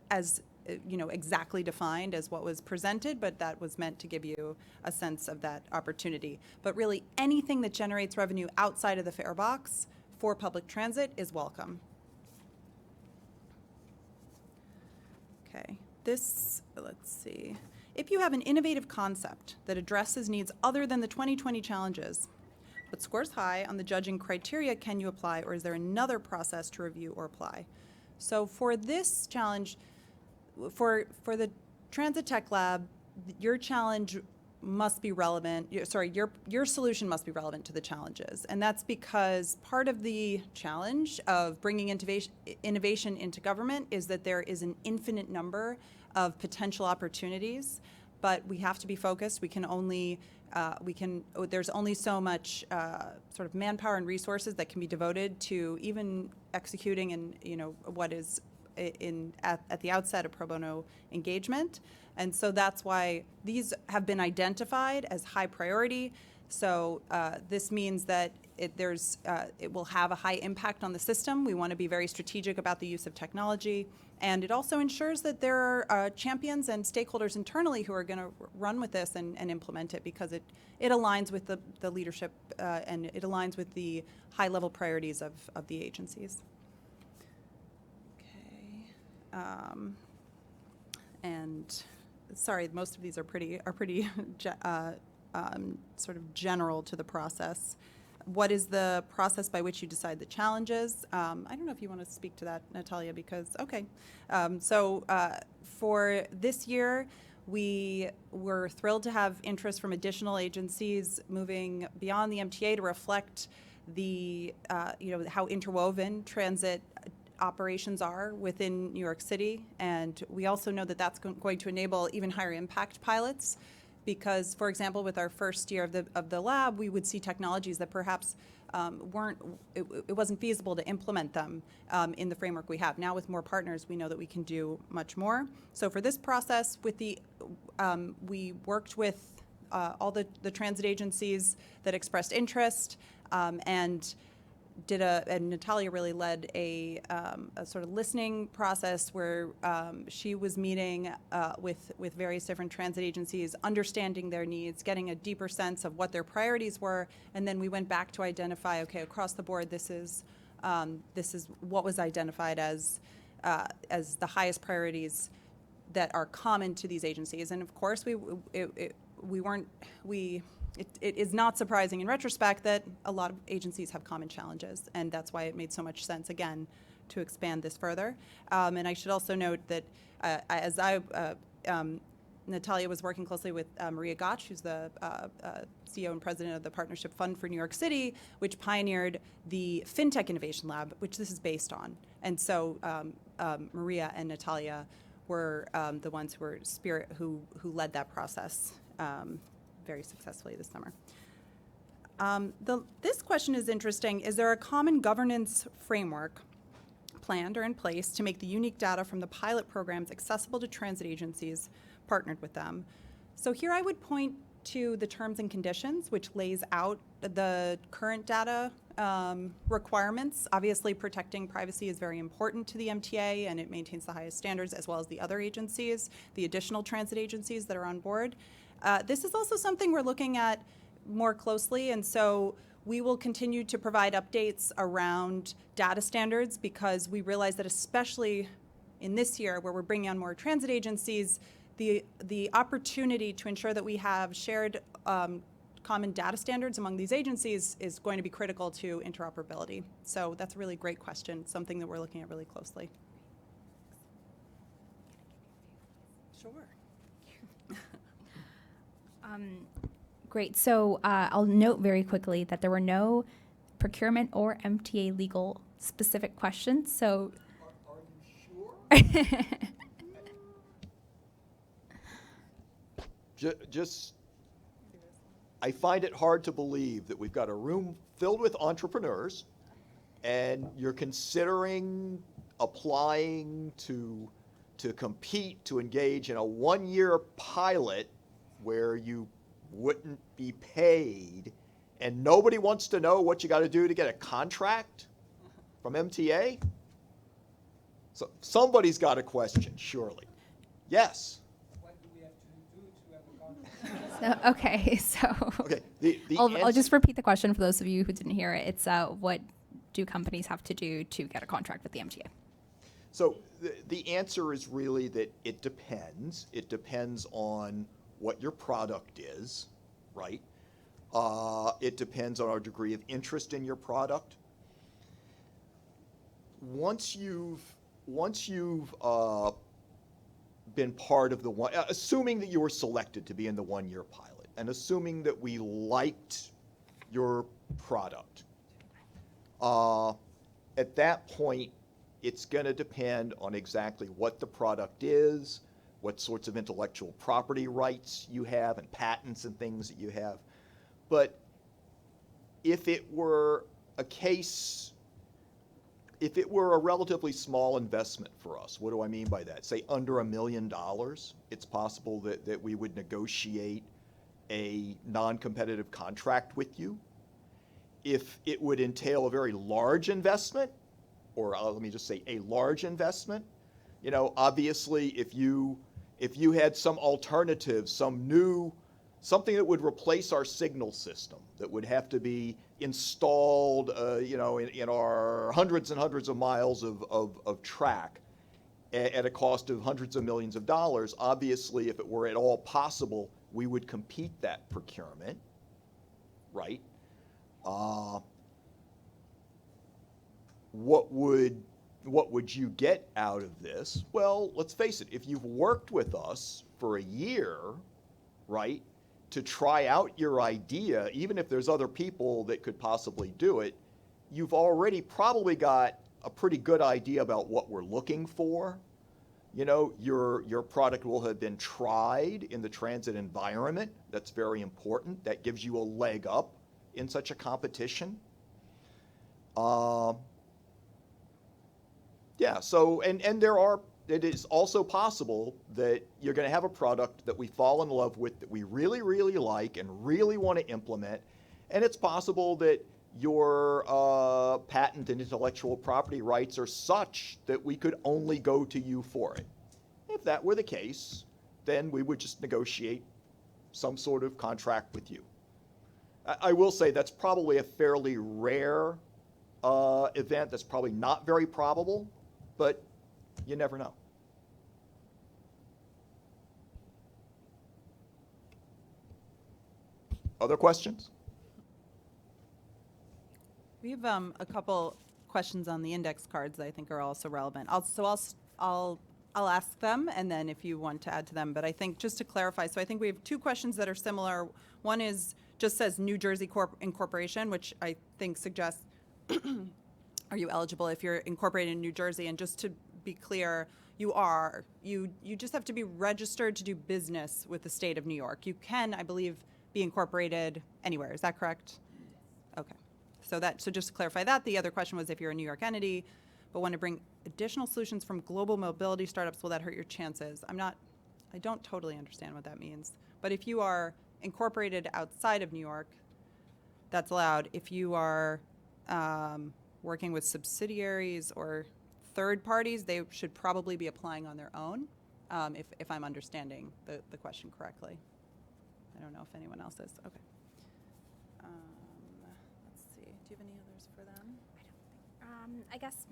as, exactly defined as what was presented, but that was meant to give you a sense of that opportunity. But really, anything that generates revenue outside of the fare box for public transit is welcome. Okay. Let's see. If you have an innovative concept that addresses needs other than the 2020 challenges, but scores high on the judging criteria, can you apply, or is there another process to review or apply? So for this challenge, for the Transit Tech Lab, your challenge must be relevant. Your solution must be relevant to the challenges, and that's because part of the challenge of bringing innovation into government is that there is an infinite number of potential opportunities, but we have to be focused. We can only there's only so much sort of manpower and resources that can be devoted to even executing what is at the outset a pro bono engagement. And so that's why these have been identified as high priority. So this means that it will have a high impact on the system. We want to be very strategic about the use of technology. And it also ensures that there are champions and stakeholders internally who are going to run with this and implement it, because it aligns with the leadership and it aligns with the high-level priorities of the agencies. Okay. And sorry, most of these are pretty sort of general to the process. what is the process by which you decide the challenges? I don't know if you want to speak to that, Natalia, because, okay. For this year, we were thrilled to have interest from additional agencies moving beyond the MTA to reflect the, how interwoven transit operations are within New York City. And we also know that that's going to enable even higher impact pilots because, for example, with our first year of the lab, we would see technologies that perhaps it wasn't feasible to implement them in the framework we have. Now with more partners, we know that we can do much more. So for this process, we worked with all the transit agencies that expressed interest and Natalia really led a sort of listening process where she was meeting with various different transit agencies, understanding their needs, getting a deeper sense of what their priorities were, and then we went back to identify, okay, across the board, this is what was identified as the highest priorities that are common to these agencies, and of course it is not surprising in retrospect that a lot of agencies have common challenges, and that's why it made so much sense, again, to expand this further. And I should also note that Natalia was working closely with Maria Gotch, who's the CEO and president of the Partnership Fund for New York City, which pioneered the FinTech Innovation Lab, which this is based on. And so Maria and Natalia were the ones who led that process very successfully this summer. This question is interesting. Is there a common governance framework planned or in place to make the unique data from the pilot programs accessible to transit agencies partnered with them? So here I would point to the terms and conditions, which lays out the current data requirements. Obviously, protecting privacy is very important to the MTA, and it maintains the highest standards, as well as the other agencies, the additional transit agencies that are on board. This is also something we're looking at more closely, and so we will continue to provide updates around data standards because we realize that especially in this year where we're bringing on more transit agencies, the opportunity to ensure that we have shared common data standards among these agencies is going to be critical to interoperability. So that's a really great question, something that we're looking at really closely. Sure. Great. So I'll note very quickly that there were no procurement or MTA legal specific questions. So Are you sure? Just, I find it hard to believe that we've got a room filled with entrepreneurs and you're considering applying to compete, to engage in a one-year pilot where you wouldn't be paid, and nobody wants to know what you got to do to get a contract from MTA? So somebody's got a question, surely. Yes? What do we have to do to have a contract? Okay. I'll just repeat the question for those of you who didn't hear it. It's what do companies have to do to get a contract with the MTA? So the answer is really that it depends. It depends on what your product is, right? It depends on our degree of interest in your product. Once you've been part of the one, assuming that you were selected to be in the one-year pilot, and assuming that we liked your product, at that point, it's going to depend on exactly what the product is, what sorts of intellectual property rights you have and patents and things that you have. But if it were a relatively small investment for us, what do I mean by that? Say under $1 million, it's possible that we would negotiate a non-competitive contract with you. If it would entail a very large investment, or let me just say a large investment, obviously if you had some alternative, something that would replace our signal system that would have to be installed, in our hundreds and hundreds of miles of track at a cost of hundreds of millions of dollars, obviously if it were at all possible, we would compete that procurement, right? What would you get out of this? Well, let's face it, if you've worked with us for a year, right, to try out your idea, even if there's other people that could possibly do it, you've already probably got a pretty good idea about what we're looking for. You know, your product will have been tried in the transit environment. That's very important. That gives you a leg up in such a competition. Yeah, so, and it is also possible that you're going to have a product that we fall in love with, that we really, really like and really want to implement, and it's possible that your patent and intellectual property rights are such that we could only go to you for it. If that were the case, then we would just negotiate some sort of contract with you. I will say that's probably a fairly rare event. That's probably not very probable, but you never know. Other questions? We have a couple questions on the index cards that I think are also relevant. I'll ask them, and then if you want to add to them. But I think just to clarify, so I think we have two questions that are similar. One is just says New Jersey Incorporation, which I think suggests are you eligible if you're incorporated in New Jersey? And just to be clear, you are. You just have to be registered to do business with the state of New York. You can, I believe, be incorporated anywhere. Is that correct? Okay. So just to clarify that, the other question was if you're a New York entity, but want to bring additional solutions from global mobility startups, will that hurt your chances? I don't totally understand what that means. But if you are incorporated outside of New York, that's allowed. If you are working with subsidiaries or third parties, they should probably be applying on their own, if I'm understanding the question correctly. I don't know if anyone else is. Okay. Let's see. Do you have any others for them? I guess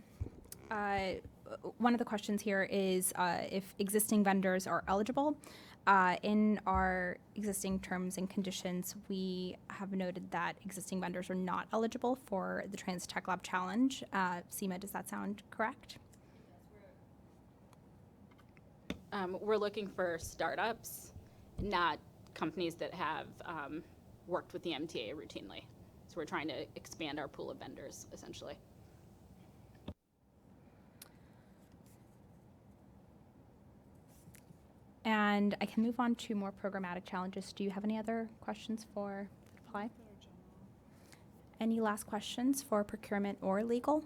one of the questions here is if existing vendors are eligible. In our existing terms and conditions, we have noted that existing vendors are not eligible for the Trans Tech Lab Challenge. Seema, does that sound correct? We're looking for startups, not companies that have worked with the MTA routinely. So we're trying to expand our pool of vendors, essentially. And I can move on to more programmatic challenges. Do you have any other questions for Apply? Any last questions for procurement or legal?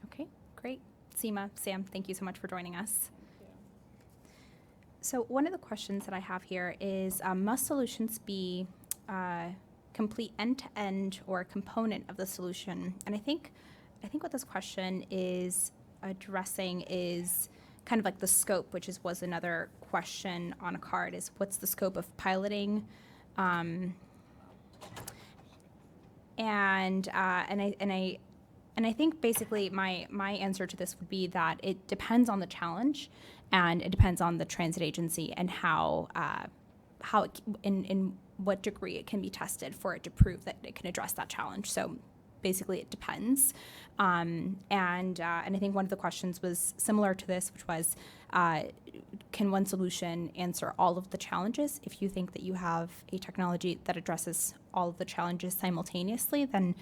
Okay, great. Seema, Sam, thank you so much for joining us. So one of the questions that I have here is, must solutions be complete end-to-end or a component of the solution? And I think what this question is addressing is kind of like the scope, which was another question on a card, is what's the scope of piloting? And I think basically my answer to this would be that it depends on the challenge, and it depends on the transit agency and how in what degree it can be tested for it to prove that it can address that challenge. So basically it depends. And I think one of the questions was similar to this, which was, can one solution answer all of the challenges? If you think that you have a technology that addresses all of the challenges simultaneously, then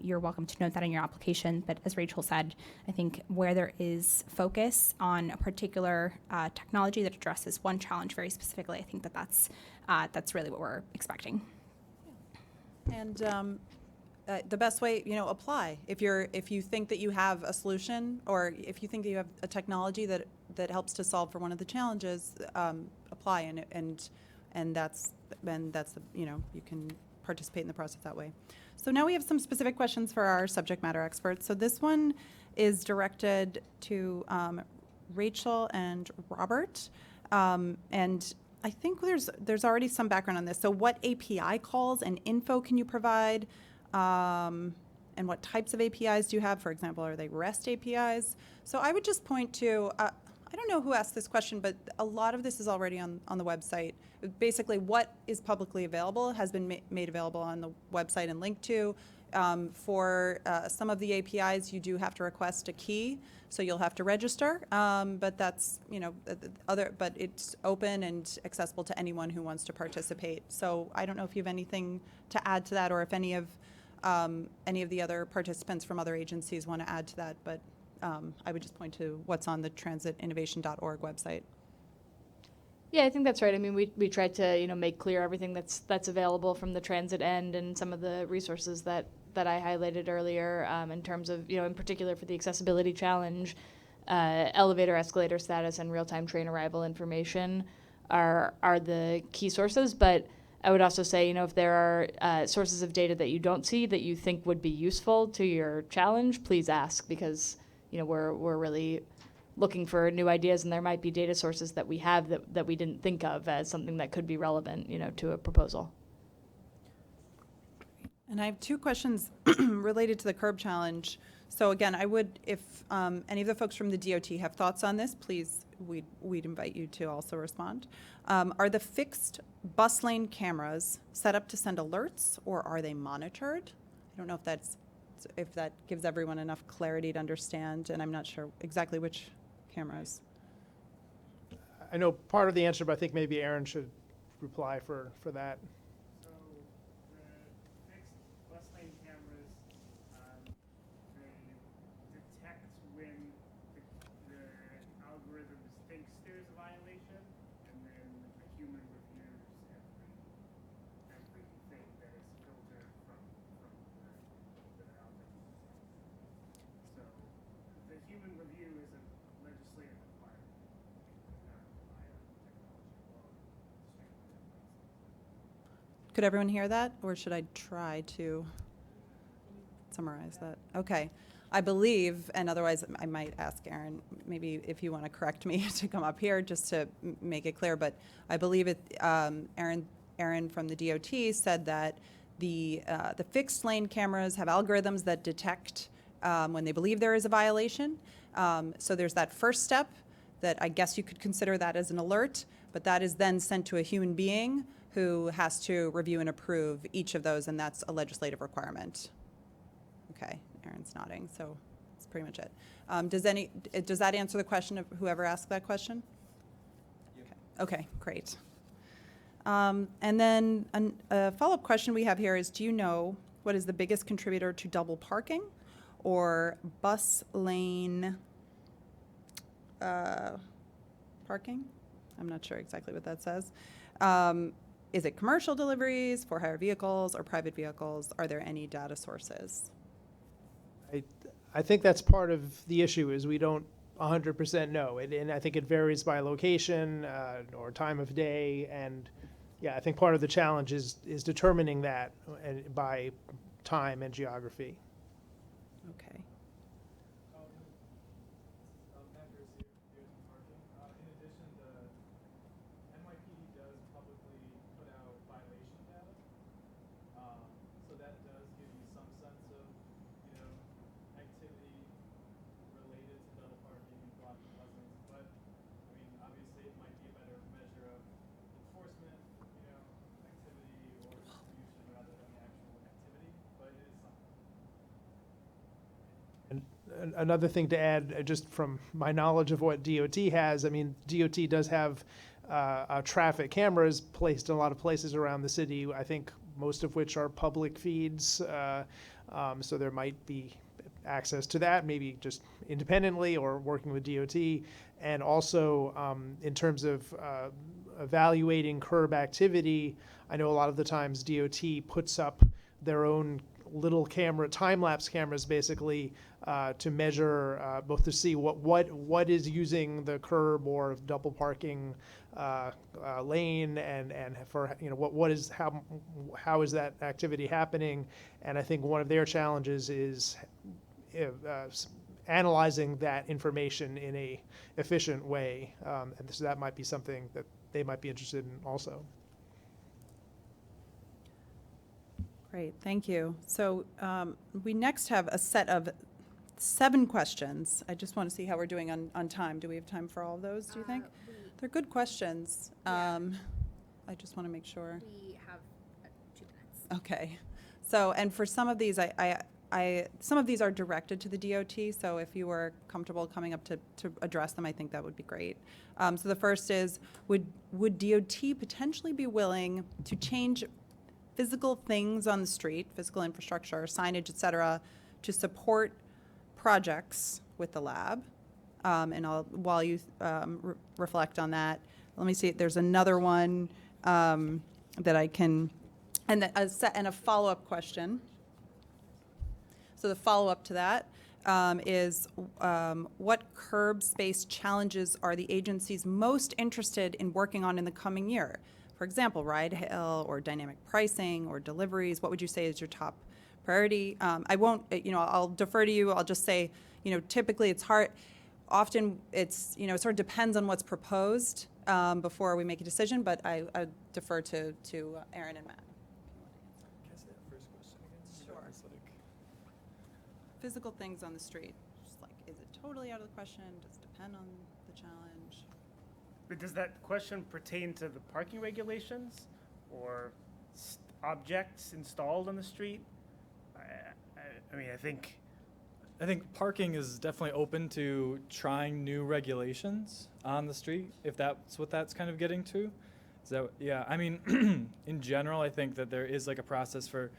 you're welcome to note that in your application. But as Rachel said, I think where there is focus on a particular technology that addresses one challenge very specifically, I think that's really what we're expecting. And the best way, apply. If you think that you have a solution, or if you think that you have a technology that helps to solve for one of the challenges, apply, and that's you can participate in the process that way. So now we have some specific questions for our subject matter experts. So this one is directed to Rachel and Robert, and I think there's already some background on this. So what API calls and info can you provide? And what types of APIs do you have? For example, are they REST APIs? So I would just point to, I don't know who asked this question, but a lot of this is already on the website. Basically, what is publicly available has been made available on the website and linked to. For some of the APIs, you do have to request a key, so you'll have to register. But that's, but it's open and accessible to anyone who wants to participate. So I don't know if you have anything to add to that, or if any of the other participants from other agencies want to add to that, but I would just point to what's on the transitinnovation.org website. Yeah, I think that's right. I mean, we tried to make clear everything that's available from the transit end, and some of the resources that I highlighted earlier, in terms of in particular for the accessibility challenge, elevator, escalator status, and real-time train arrival information are the key sources. But I would also say, if there are sources of data that you don't see that you think would be useful to your challenge, please ask, because we're really looking for new ideas, and there might be data sources that we have that we didn't think of as something that could be relevant, to a proposal. And I have two questions related to the curb challenge. So again, I would, if any of the folks from the DOT have thoughts on this, please, we'd invite you to also respond. Are the fixed bus lane cameras set up to send alerts, or are they monitored? I don't know if that gives everyone enough clarity to understand, and I'm not sure exactly which cameras. I know part of the answer, but I think maybe Aaron should reply for that. So the fixed bus lane cameras, they detect when the algorithm thinks there's a violation, and then a human reviews everything that is filtered from the algorithm. So the human review is a legislative requirement via technology law. Could everyone hear that, or should I try to summarize that? Okay. I believe, and otherwise I might ask Aaron, maybe if you want to correct me, to come up here just to make it clear, but I believe Aaron from the DOT said that the fixed lane cameras have algorithms that detect when they believe there is a violation. So there's that first step that I guess you could consider that as an alert, but that is then sent to a human being who has to review and approve each of those, and that's a legislative requirement. Okay, Aaron's nodding, so that's pretty much it. Does that answer the question of whoever asked that question? Yep. Okay, great. And then a follow-up question we have here is, do you know what is the biggest contributor to double parking or bus lane parking? I'm not sure exactly what that says. Is it commercial deliveries, for-hire vehicles, or private vehicles? Are there any data sources? I think that's part of the issue, is we don't 100% know. And I think it varies by location or time of day. And yeah, I think part of the challenge is determining that by time and geography. Okay. Members here in parking. In addition, the NYPD does publicly put out violation data. So that does give you some sense of, activity related to double parking and blocking buses. But, I mean, obviously it might be a better measure of enforcement, activity or distribution rather than the actual activity. But it is something. And another thing to add, just from my knowledge of what DOT has, I mean, DOT does have traffic cameras placed in a lot of places around the city, I think most of which are public feeds. So there might be access to that, maybe just independently or working with DOT. And also, in terms of evaluating curb activity, I know a lot of the times DOT puts up their own little camera, time-lapse cameras, basically, to measure, both to see what is using the curb or double parking lane, and for how is that activity happening. And I think one of their challenges is analyzing that information in a efficient way, and so that might be something that they might be interested in also. Great, thank you. So we next have a set of 7 questions. I just want to see how we're doing on time. Do we have time for all of those, do you think? They're good questions. I just want to make sure. We have 2 minutes. Okay. So, and for some of these, some of these are directed to the DOT, so if you were comfortable coming up to address them, I think that would be great. So the first is, would DOT potentially be willing to change physical things on the street, physical infrastructure, signage, et cetera, to support projects with the lab? And while you reflect on that, let me see, there's another one that I can, and a follow-up question. So the follow-up to that is what curb space challenges are the agencies most interested in working on in the coming year? For example, ride hail or dynamic pricing or deliveries. What would you say is your top priority? I won't, I'll defer to you. I'll just say, typically it's hard. Often it's, it sort of depends on what's proposed before we make a decision, but I defer to Aaron and Matt. Can I say that first question again? Sure. It's like, Physical things on the street, just like, is it totally out of the question? Does it depend on the challenge? But does that question pertain to the parking regulations or objects installed on the street? I mean, I think parking is definitely open to trying new regulations on the street, if that's what that's kind of getting to. So, yeah, I mean, in general, I think that there is like a process for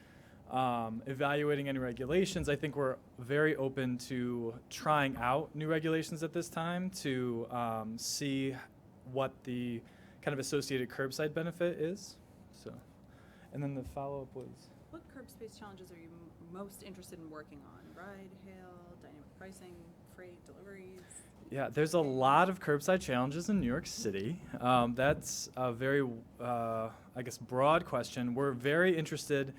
evaluating any regulations. I think we're very open to trying out new regulations at this time to see what the kind of associated curbside benefit is. So, and then the follow-up was, What curb space challenges are you most interested in working on? Ride, hail, dynamic pricing, freight, deliveries? yeah, there's a lot of curbside challenges in New York City. That's a very, I guess, broad question. We're very interested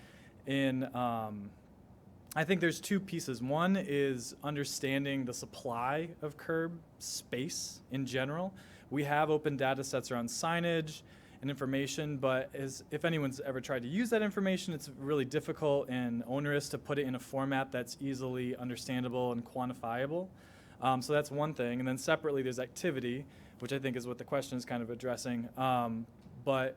in, I think there's 2 pieces. One is understanding the supply of curb space in general. We have open data sets around signage and information, but if anyone's ever tried to use that information, it's really difficult and onerous to put it in a format that's easily understandable and quantifiable. So that's one thing. And then separately, there's activity, which I think is what the question is kind of addressing. But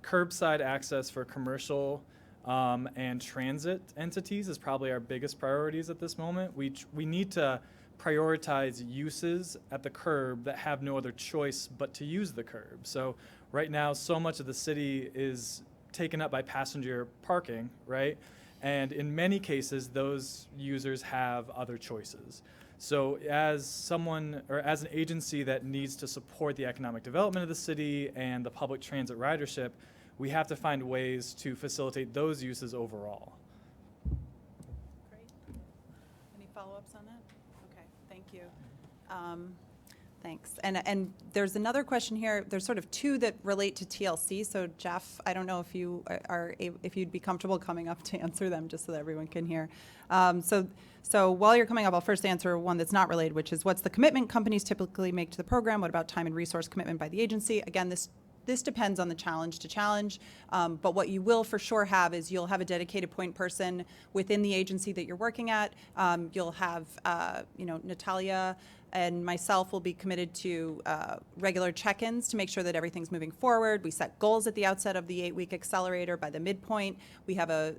curbside access for commercial and transit entities is probably our biggest priorities at this moment. We need to prioritize uses at the curb that have no other choice but to use the curb. So right now, so much of the city is taken up by passenger parking, right? And in many cases, those users have other choices. So as someone, or as an agency that needs to support the economic development of the city and the public transit ridership, we have to find ways to facilitate those uses overall. Great. Any follow-ups on that? Okay, thank you. Thanks. And there's another question here. There's sort of 2 that relate to TLC. So Jeff, I don't know if you if you'd be comfortable coming up to answer them, just so that everyone can hear. So while you're coming up, I'll first answer one that's not related, which is, what's the commitment companies typically make to the program? What about time and resource commitment by the agency? Again, this depends on the challenge to challenge, but what you will for sure have is you'll have a dedicated point person within the agency that you're working at. You'll have, Natalia and myself will be committed to regular check-ins to make sure that everything's moving forward. We set goals at the outset of the 8-week accelerator. By the midpoint, we have a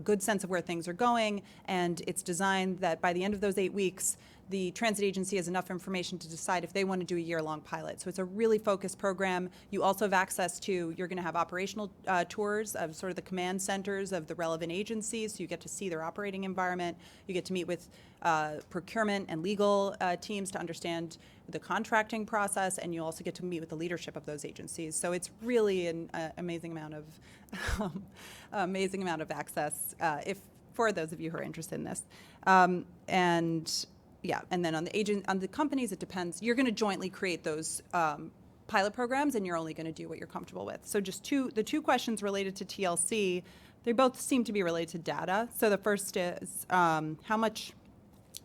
good sense of where things are going, and it's designed that by the end of those 8 weeks, the transit agency has enough information to decide if they want to do a year-long pilot. So it's a really focused program. You also have access to, you're going to have operational tours of sort of the command centers of the relevant agencies, so you get to see their operating environment. You get to meet with procurement and legal teams to understand the contracting process, and you also get to meet with the leadership of those agencies. So it's really an amazing amount of access if for those of you who are interested in this. Yeah, and then on the companies, it depends. You're going to jointly create those pilot programs, and you're only going to do what you're comfortable with. So just the 2 questions related to TLC, they both seem to be related to data. So the first is how much,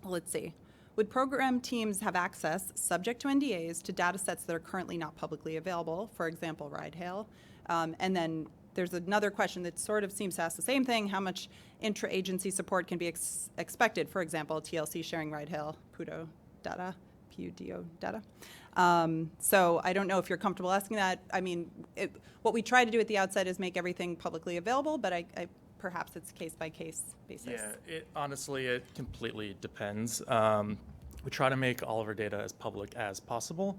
let's see, would program teams have access, subject to NDAs, to data sets that are currently not publicly available, for example, ride hail? And then there's another question that sort of seems to ask the same thing: how much intra-agency support can be expected? For example, TLC sharing ride-hail, PUDO data, PUDO data. So I don't know if you're comfortable asking that. I mean, what we try to do at the outset is make everything publicly available, but perhaps it's case-by-case basis. Yeah, honestly, it completely depends. We try to make all of our data as public as possible.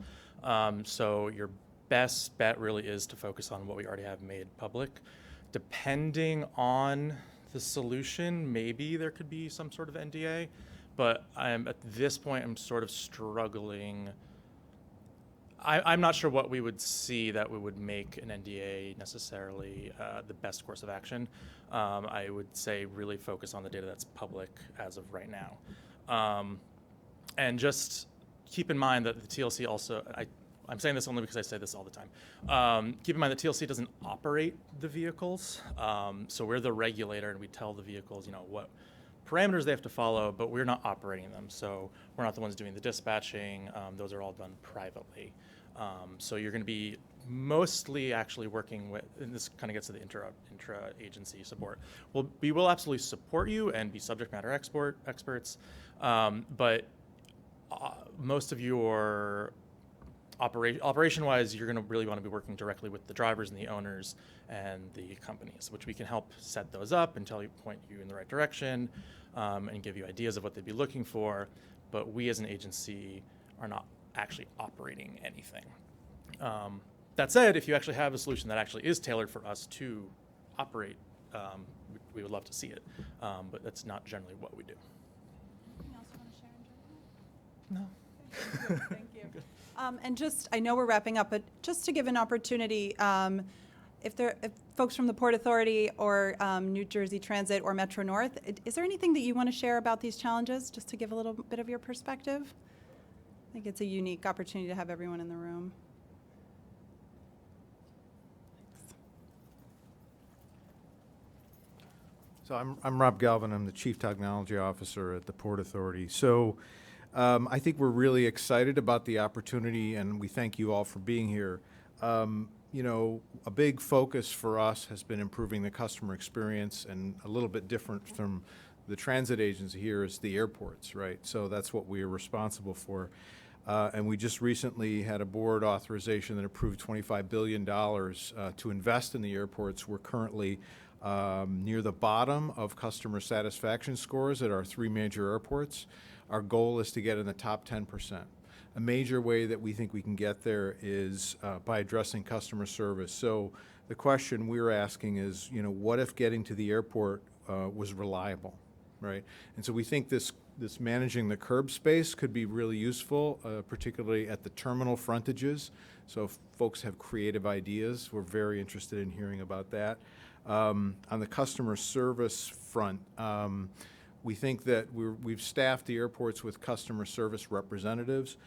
So your best bet really is to focus on what we already have made public. Depending on the solution, maybe there could be some sort of NDA, but at this point, I'm sort of struggling. I'm not sure what we would see that we would make an NDA necessarily the best course of action. I would say really focus on the data that's public as of right now. And just keep in mind that the TLC also, I'm saying this only because I say this all the time. Keep in mind that TLC doesn't operate the vehicles. So we're the regulator and we tell the vehicles, what parameters they have to follow, but we're not operating them. So we're not the ones doing the dispatching. Those are all done privately. So you're going to be mostly actually working with, and this kind of gets to the intra-agency support. We will absolutely support you and be subject matter experts, but most of your operation-wise, you're going to really want to be working directly with the drivers and the owners and the companies, which we can help set those up and point you in the right direction and give you ideas of what they'd be looking for. But we as an agency are not actually operating anything. That said, if you actually have a solution that actually is tailored for us to operate, we would love to see it. But that's not generally what we do. Anything else you want to share, Angela? No. Thank you. And I know we're wrapping up, but just to give an opportunity, if folks from the Port Authority or New Jersey Transit or Metro North, is there anything that you want to share about these challenges, just to give a little bit of your perspective? I think it's a unique opportunity to have everyone in the room. So I'm Rob Galvin. I'm the Chief Technology Officer at the Port Authority. So I think we're really excited about the opportunity, and we thank you all for being here. A big focus for us has been improving the customer experience, and a little bit different from the transit agency here is the airports, right? So that's what we are responsible for. And we just recently had a board authorization that approved $25 billion to invest in the airports. We're currently near the bottom of customer satisfaction scores at our 3 major airports. Our goal is to get in the top 10%. A major way that we think we can get there is by addressing customer service. So the question we're asking is, what if getting to the airport was reliable, right? And so we think this managing the curb space could be really useful, particularly at the terminal frontages. So if folks have creative ideas, we're very interested in hearing about that. On the customer service front, we think that we've staffed the airports with customer service representatives.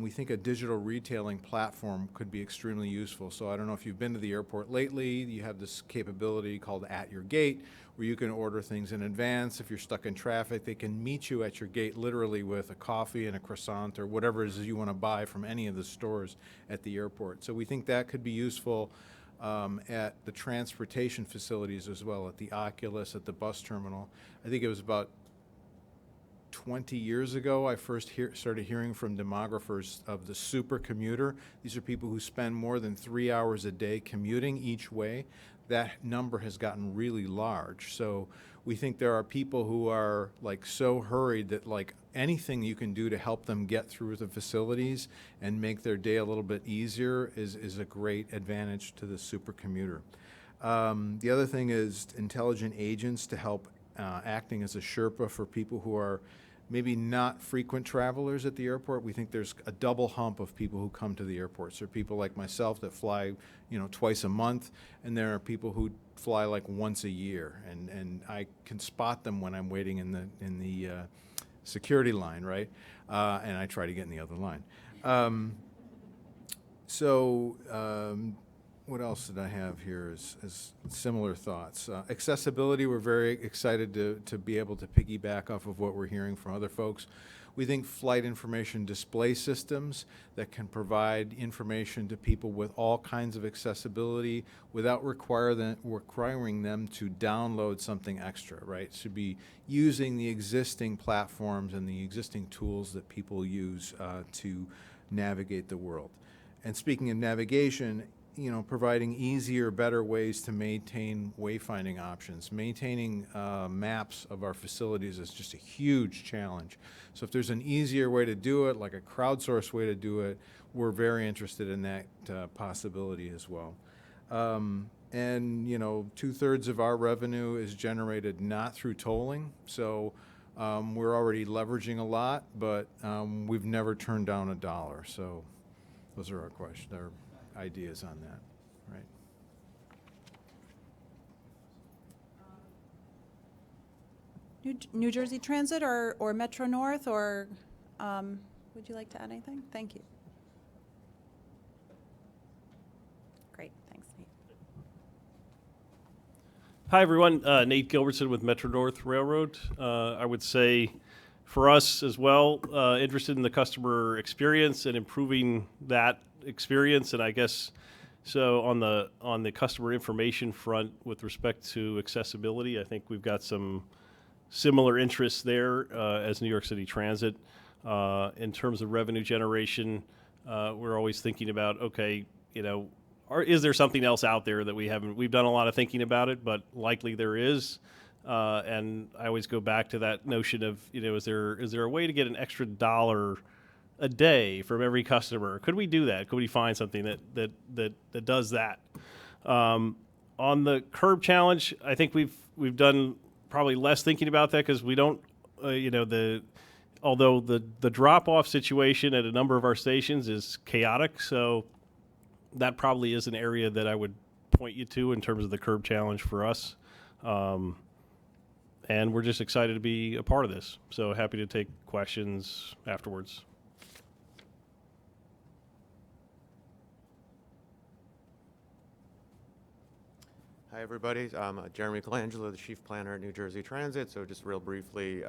We think a digital retailing platform could be extremely useful. So I don't know if you've been to the airport lately. You have this capability called At Your Gate, where you can order things in advance. If you're stuck in traffic, they can meet you at your gate literally with a coffee and a croissant or whatever it is you want to buy from any of the stores at the airport. So we think that could be useful at the transportation facilities as well, at the Oculus, at the bus terminal. I think it was about 20 years ago I first started hearing from demographers of the super commuter. These are people who spend more than 3 hours a day commuting each way. That number has gotten really large. So we think there are people who are so hurried that anything you can do to help them get through the facilities and make their day a little bit easier is a great advantage to the super commuter. The other thing is intelligent agents to help acting as a Sherpa for people who are maybe not frequent travelers at the airport. We think there's a double hump of people who come to the airports. There are people like myself that fly, twice a month, and there are people who fly once a year, and I can spot them when I'm waiting in the security line, right? And I try to get in the other line. What else did I have here as similar thoughts? Accessibility, we're very excited to be able to piggyback off of what we're hearing from other folks. We think flight information display systems that can provide information to people with all kinds of accessibility without requiring them to download something extra, right? Should be using the existing platforms and the existing tools that people use to navigate the world. And speaking of navigation, providing easier, better ways to maintain wayfinding options. Maintaining maps of our facilities is just a huge challenge. So if there's an easier way to do it, like a crowdsourced way to do it, we're very interested in that possibility as well. And 2/3 of our revenue is generated not through tolling. So we're already leveraging a lot, but we've never turned down a dollar. So those are our questions, our ideas on that, right? New Jersey Transit or Metro North, or would you like to add anything? Thank you. Great, thanks, Nate. Hi, everyone. Nate Gilbertson with Metro North Railroad. I would say for us as well, interested in the customer experience and improving that experience. And I guess so on the customer information front with respect to accessibility, I think we've got some similar interests there as New York City Transit. In terms of revenue generation, we're always thinking about, okay, is there something else out there that we haven't? We've done a lot of thinking about it, but likely there is. And I always go back to that notion of, is there a way to get an extra $1 a day from every customer? Could we do that? Could we find something that does that? On the curb challenge, I think we've done probably less thinking about that because we don't, although the drop-off situation at a number of our stations is chaotic, so that probably is an area that I would point you to in terms of the curb challenge for us. And we're just excited to be a part of this. So happy to take questions afterwards. Hi, everybody. I'm Jeremy Colangelo, the Chief Planner at New Jersey Transit. So just real briefly,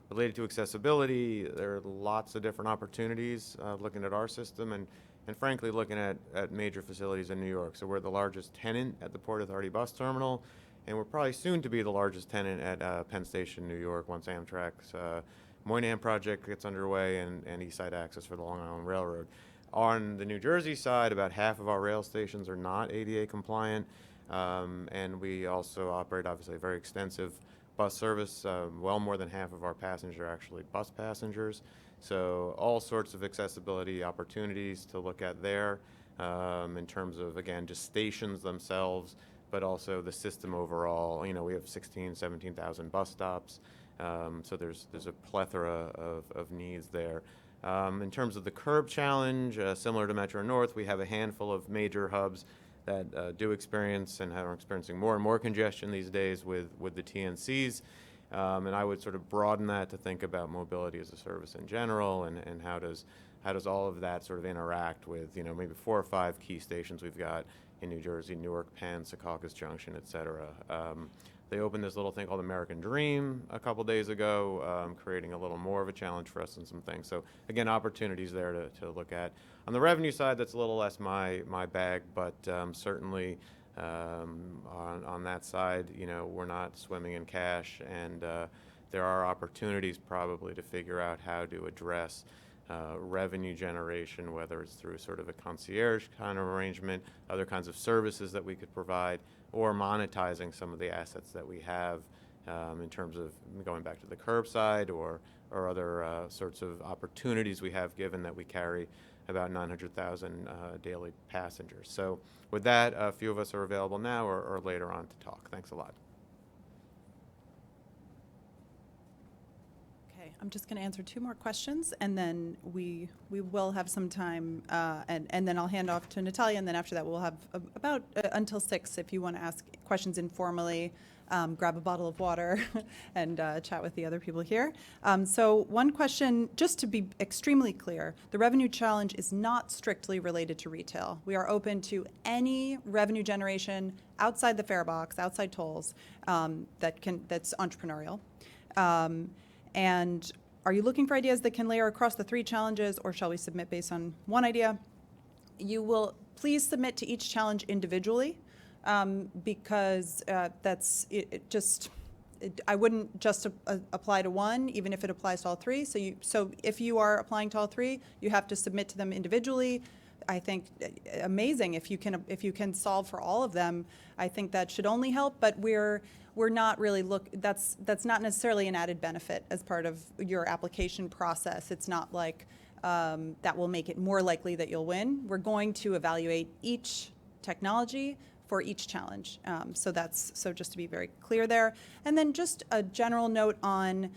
related to accessibility, there are lots of different opportunities looking at our system and frankly looking at major facilities in New York. So we're the largest tenant at the Port Authority bus terminal, and we're probably soon to be the largest tenant at Penn Station, New York, once Amtrak's Moynihan project gets underway and East Side Access for the Long Island Railroad. On the New Jersey side, about half of our rail stations are not ADA compliant. And we also operate, obviously, a very extensive bus service. Well more than half of our passengers are actually bus passengers. So all sorts of accessibility opportunities to look at there in terms of, again, just stations themselves, but also the system overall. We have 17,000 bus stops. So there's a plethora of needs there. In terms of the curb challenge, similar to Metro North, we have a handful of major hubs that do experience and are experiencing more and more congestion these days with the TNCs. And I would sort of broaden that to think about mobility as a service in general and how does all of that sort of interact with, maybe 4 or 5 key stations we've got in New Jersey, Newark, Penn, Secaucus Junction, et cetera. They opened this little thing called American Dream a couple days ago, creating a little more of a challenge for us and some things. So again, opportunities there to look at. On the revenue side, that's a little less my bag, but certainly on that side, we're not swimming in cash, and there are opportunities probably to figure out how to address revenue generation, whether it's through sort of a concierge kind of arrangement, other kinds of services that we could provide, or monetizing some of the assets that we have in terms of going back to the curbside or other sorts of opportunities we have, given that we carry about 900,000 daily passengers. So with that, a few of us are available now or later on to talk. Thanks a lot. Okay, I'm just going to answer 2 more questions, and then we will have some time, and then I'll hand off to Natalia, and then after that we'll have about until 6 if you want to ask questions informally. Grab a bottle of water and chat with the other people here. So one question, just to be extremely clear, the revenue challenge is not strictly related to retail. We are open to any revenue generation outside the fare box, outside tolls, that's entrepreneurial. And are you looking for ideas that can layer across the 3 challenges, or shall we submit based on one idea? You will please submit to each challenge individually, because I wouldn't just apply to one, even if it applies to all 3. So if you are applying to all 3, you have to submit to them individually. I think amazing if you can solve for all of them. I think that should only help, but we're not really that's not necessarily an added benefit as part of your application process. It's not like that will make it more likely that you'll win. We're going to evaluate each technology for each challenge. So just to be very clear there. And then just a general note on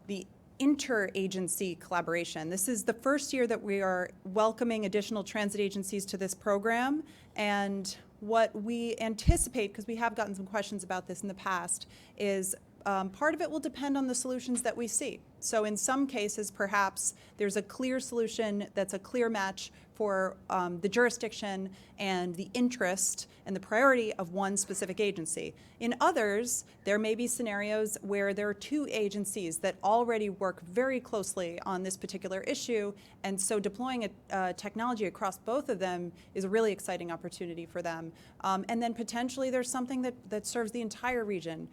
the interagency collaboration. This is the first year that we are welcoming additional transit agencies to this program, and what we anticipate, because we have gotten some questions about this in the past, is part of it will depend on the solutions that we see. So in some cases, perhaps there's a clear solution that's a clear match for the jurisdiction and the interest and the priority of one specific agency. In others, there may be scenarios where there are 2 agencies that already work very closely on this particular issue, and so deploying a technology across both of them is a really exciting opportunity for them. And then potentially there's something that serves the entire region.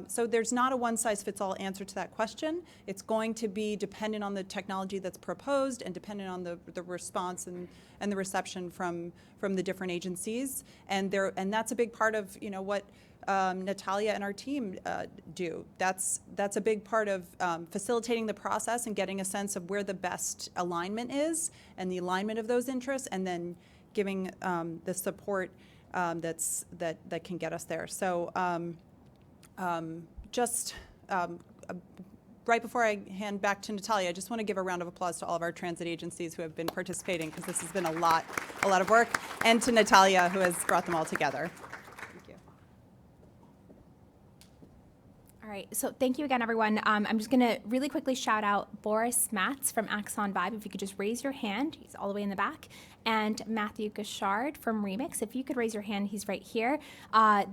So there's not a one-size-fits-all answer to that question. It's going to be dependent on the technology that's proposed and dependent on the response and the reception from the different agencies. And that's a big part of what Natalia and our team do. That's a big part of facilitating the process and getting a sense of where the best alignment is and the alignment of those interests, and then giving the support that can get us there. So right before I hand back to Natalia, I just want to give a round of applause to all of our transit agencies who have been participating, because this has been a lot of work, and to Natalia, who has brought them all together. Thank you. All right, so thank you again, everyone. I'm just going to really quickly shout out Boris Matz from Axon Vibe. If you could just raise your hand, he's all the way in the back. And Matthew Gashard from Remix. If you could raise your hand, he's right here.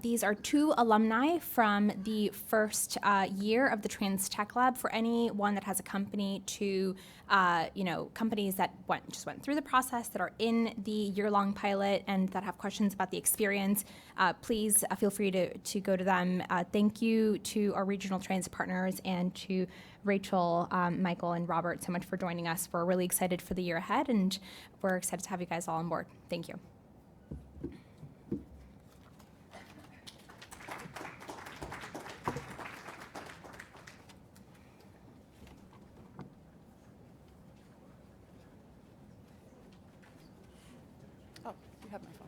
These are 2 alumni from the first year of the Trans Tech Lab. For anyone that has a company to, companies that just went through the process, that are in the year-long pilot and that have questions about the experience, please feel free to go to them. Thank you to our regional transit partners and to Rachel, Michael, and Robert so much for joining us. We're really excited for the year ahead, and we're excited to have you guys all on board. Thank you. Oh, you have my phone.